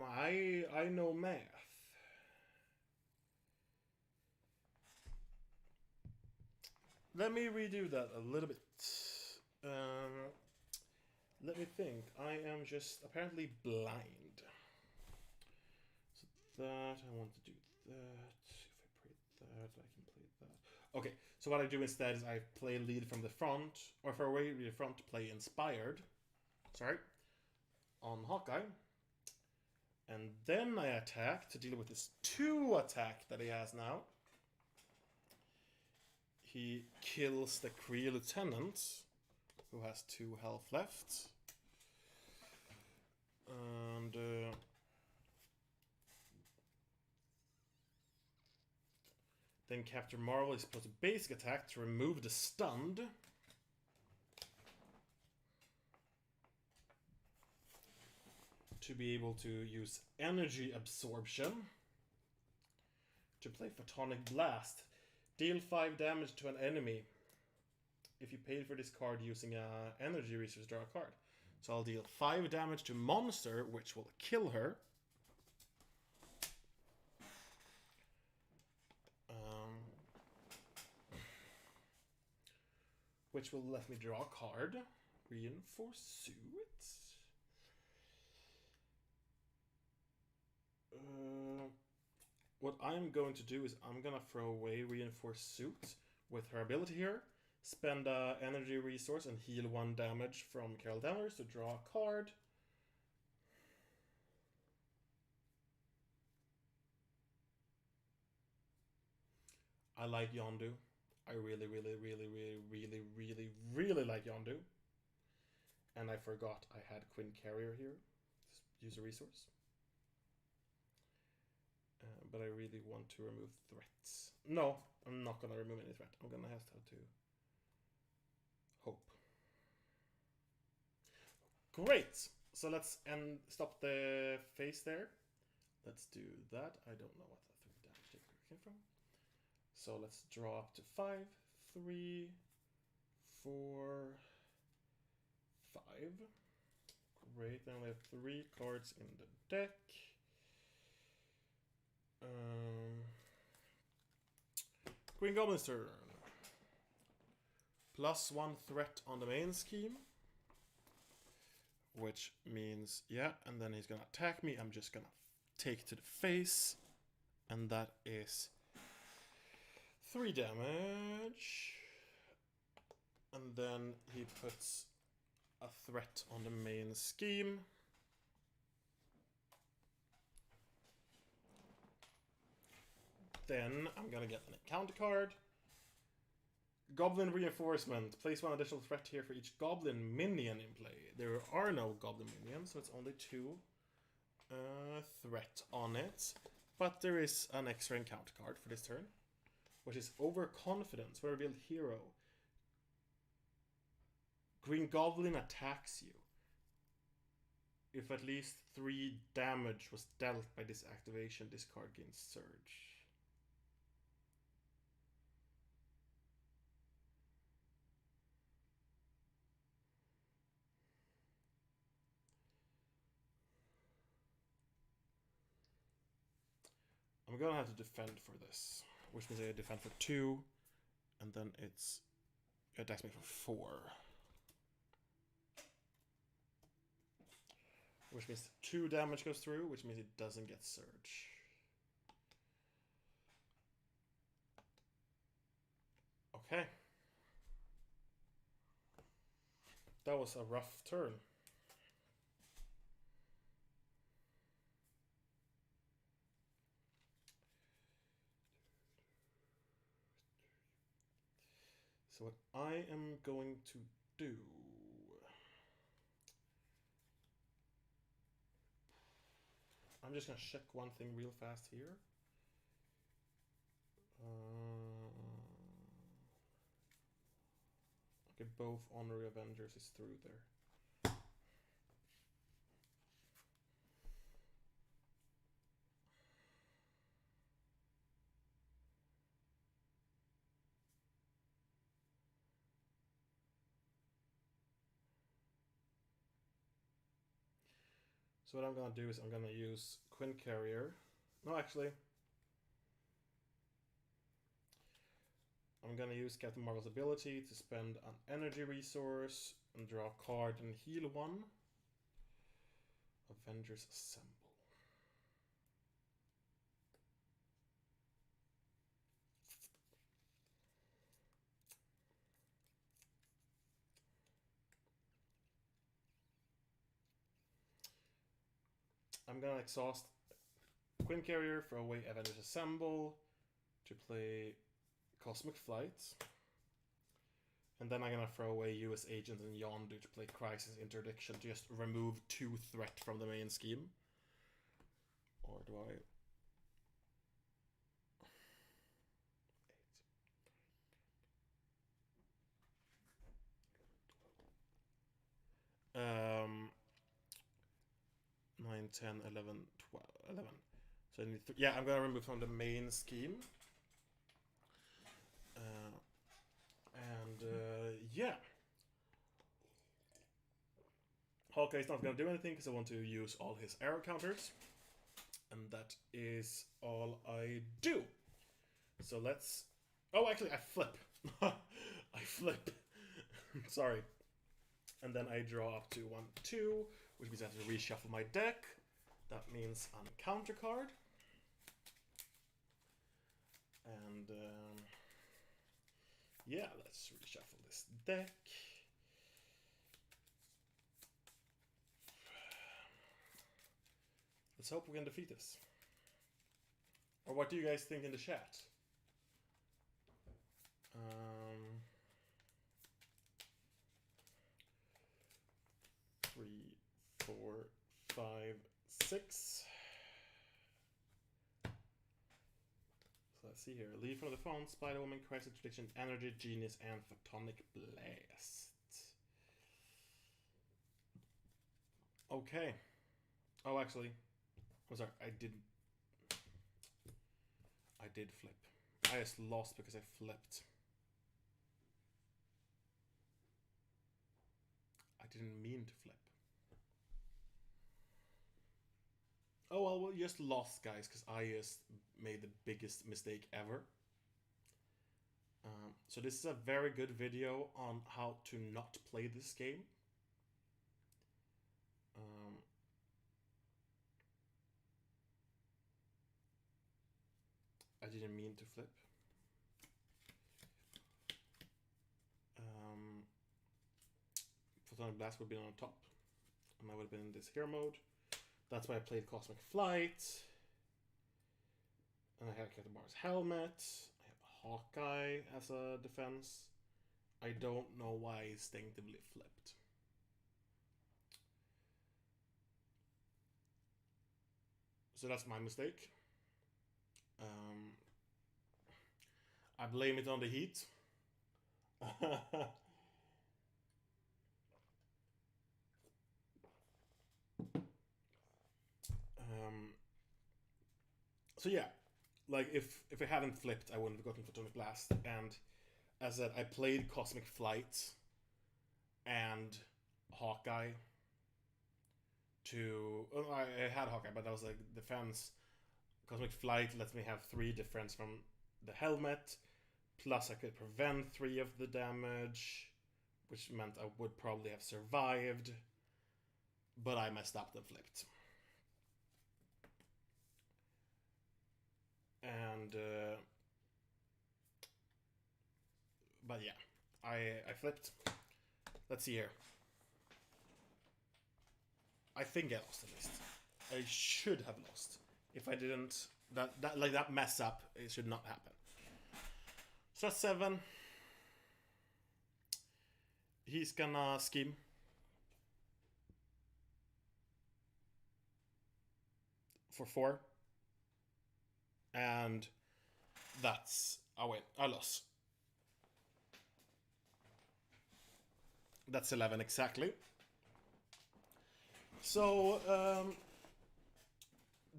I know math. Let me redo that a little bit. Let me think. I am just apparently blind. So that, I want to do that. If I play that, I can play that. Okay, so what I do instead is I play lead from the front, or if I away from the front to play Inspired. Sorry. On Hawkeye. And then I attack to deal with this 2 attack that he has now. He kills the Kree Lieutenant, who has 2 health left. And then Captain Marvel is supposed to basic attack to remove the stunned. To be able to use energy absorption to play Photonic Blast. Deal 5 damage to an enemy. If you paid for this card using an energy resource, draw a card. So I'll deal 5 damage to Monster, which will kill her. Which will let me draw a card. Reinforce Suit. What I'm going to do is I'm going to throw away Reinforce Suit with her ability here. Spend an energy resource and heal 1 damage from Carol Danvers to draw a card. I like Yondu. I really like Yondu. And I forgot I had Quinn Carrier here. Use a resource. But I really want to remove threats. No, I'm not going to remove any threat. I'm going to have to hope. Great! So let's stop the phase there. Let's do that. I don't know what that 3 damage taker came from. So let's draw up to 5, 3, 4, 5. Great, then we have 3 cards in the deck. Green Goblin's turn. +1 threat on the main scheme. Which means, yeah, and then he's gonna attack me. I'm just gonna take to the face. And that is 3 damage. And then he puts a threat on the main scheme. Then I'm gonna get an encounter card. Goblin Reinforcement. Place one additional threat here for each Goblin minion in play. There are no Goblin minions, so it's only 2 threat on it. But there is an extra encounter card for this turn, which is Overconfidence. When revealed hero, Green Goblin attacks you if at least 3 damage was dealt by this activation. This card gains Surge. I'm gonna have to defend for this, which means I defend for 2, and then it attacks me for 4. Which means 2 damage goes through, which means it doesn't get Surge. Okay. That was a rough turn. So what I am going to do... I'm just going to check one thing real fast here. Okay, both Honorary Avengers is through there. So what I'm going to do is I'm going to use Quinn Carrier. No, actually. I'm going to use Captain Marvel's ability to spend an energy resource and draw a card and heal 1. Avengers Assemble. I'm going to exhaust Quinn Carrier, throw away Avengers Assemble to play Cosmic Flight. And then I'm going to throw away US Agent and Yondu to play Crisis Interdiction to just remove 2 threat from the main scheme. Or do I... Um, 9, 10, 11, 12, 11. So I need yeah, I'm gonna remove from the main scheme. Yeah. Hawkeye's not gonna do anything because I want to use all his arrow counters. And that is all I do. So let's... Oh, actually, I flip. I flip. Sorry. And then I draw up to 1, 2, which means I have to reshuffle my deck. That means an counter card. And yeah, let's reshuffle this deck. Let's hope we can defeat this. Or what do you guys think in the chat? 3, 4, 5, 6. So let's see here. Leave from the phone, Spider-Woman, Crisis Prediction, Energy, Genius, and Photonic Blast. Okay. Oh, actually, I'm sorry. I did flip. I just lost because I flipped. I didn't mean to flip. Oh, well, we just lost, guys, because I just made the biggest mistake ever. So this is a very good video on how to not play this game. I didn't mean to flip. Photonic Blast would be on top, and I would have been in this hero mode. That's why I played Cosmic Flight. And I have Captain Marvel's helmet. I have Hawkeye as a defense. I don't know why I instinctively flipped. So that's my mistake. I blame it on the heat. So yeah, like if I hadn't flipped, I wouldn't have gotten Photonic Blast. And as I said, I played Cosmic Flight and Hawkeye to... I had Hawkeye, but that was like defense. Cosmic Flight lets me have 3 defense from the helmet, plus I could prevent 3 of the damage, which meant I would probably have survived, but I messed up and flipped. And but yeah, I flipped. Let's see here. I think I lost at least. I should have lost. If I didn't, that mess up, it should not happen. So that's 7. He's gonna scheme. For 4. And that's a win. I lost. That's 11 exactly. So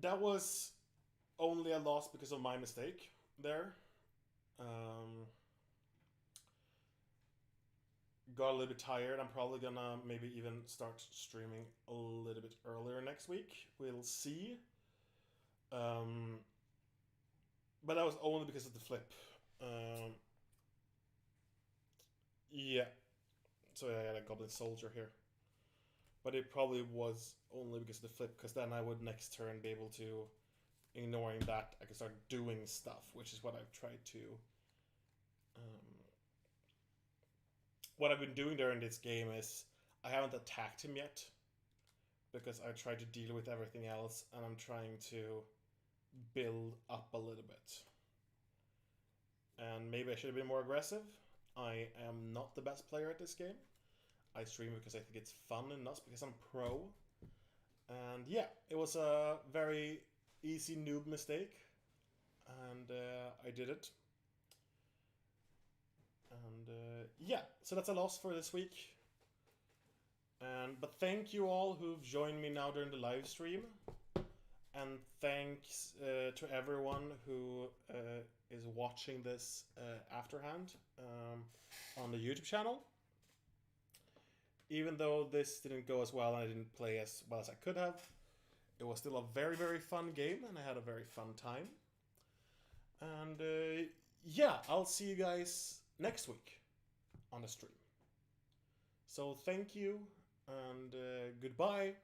that was only a loss because of my mistake there. Got a little bit tired. I'm probably gonna maybe even start streaming a little bit earlier next week. We'll see. But that was only because of the flip. Yeah. So I had a Goblin Soldier here. But it probably was only because of the flip, because then I would next turn be able to, ignoring that, I could start doing stuff, which is what I've tried to... what I've been doing during this game is, I haven't attacked him yet, because I tried to deal with everything else, and I'm trying to build up a little bit. And maybe I should have been more aggressive. I am not the best player at this game. I stream because I think it's fun and not because I'm pro. And yeah, it was a very easy noob mistake. And I did it. And yeah, so that's a loss for this week. But thank you all who've joined me now during the live stream. And thanks to everyone who is watching this afterhand on the YouTube channel. Even though this didn't go as well and I didn't play as well as I could have, it was still a very, very fun game and I had a very fun time. And yeah, I'll see you guys next week on the stream. So thank you and goodbye.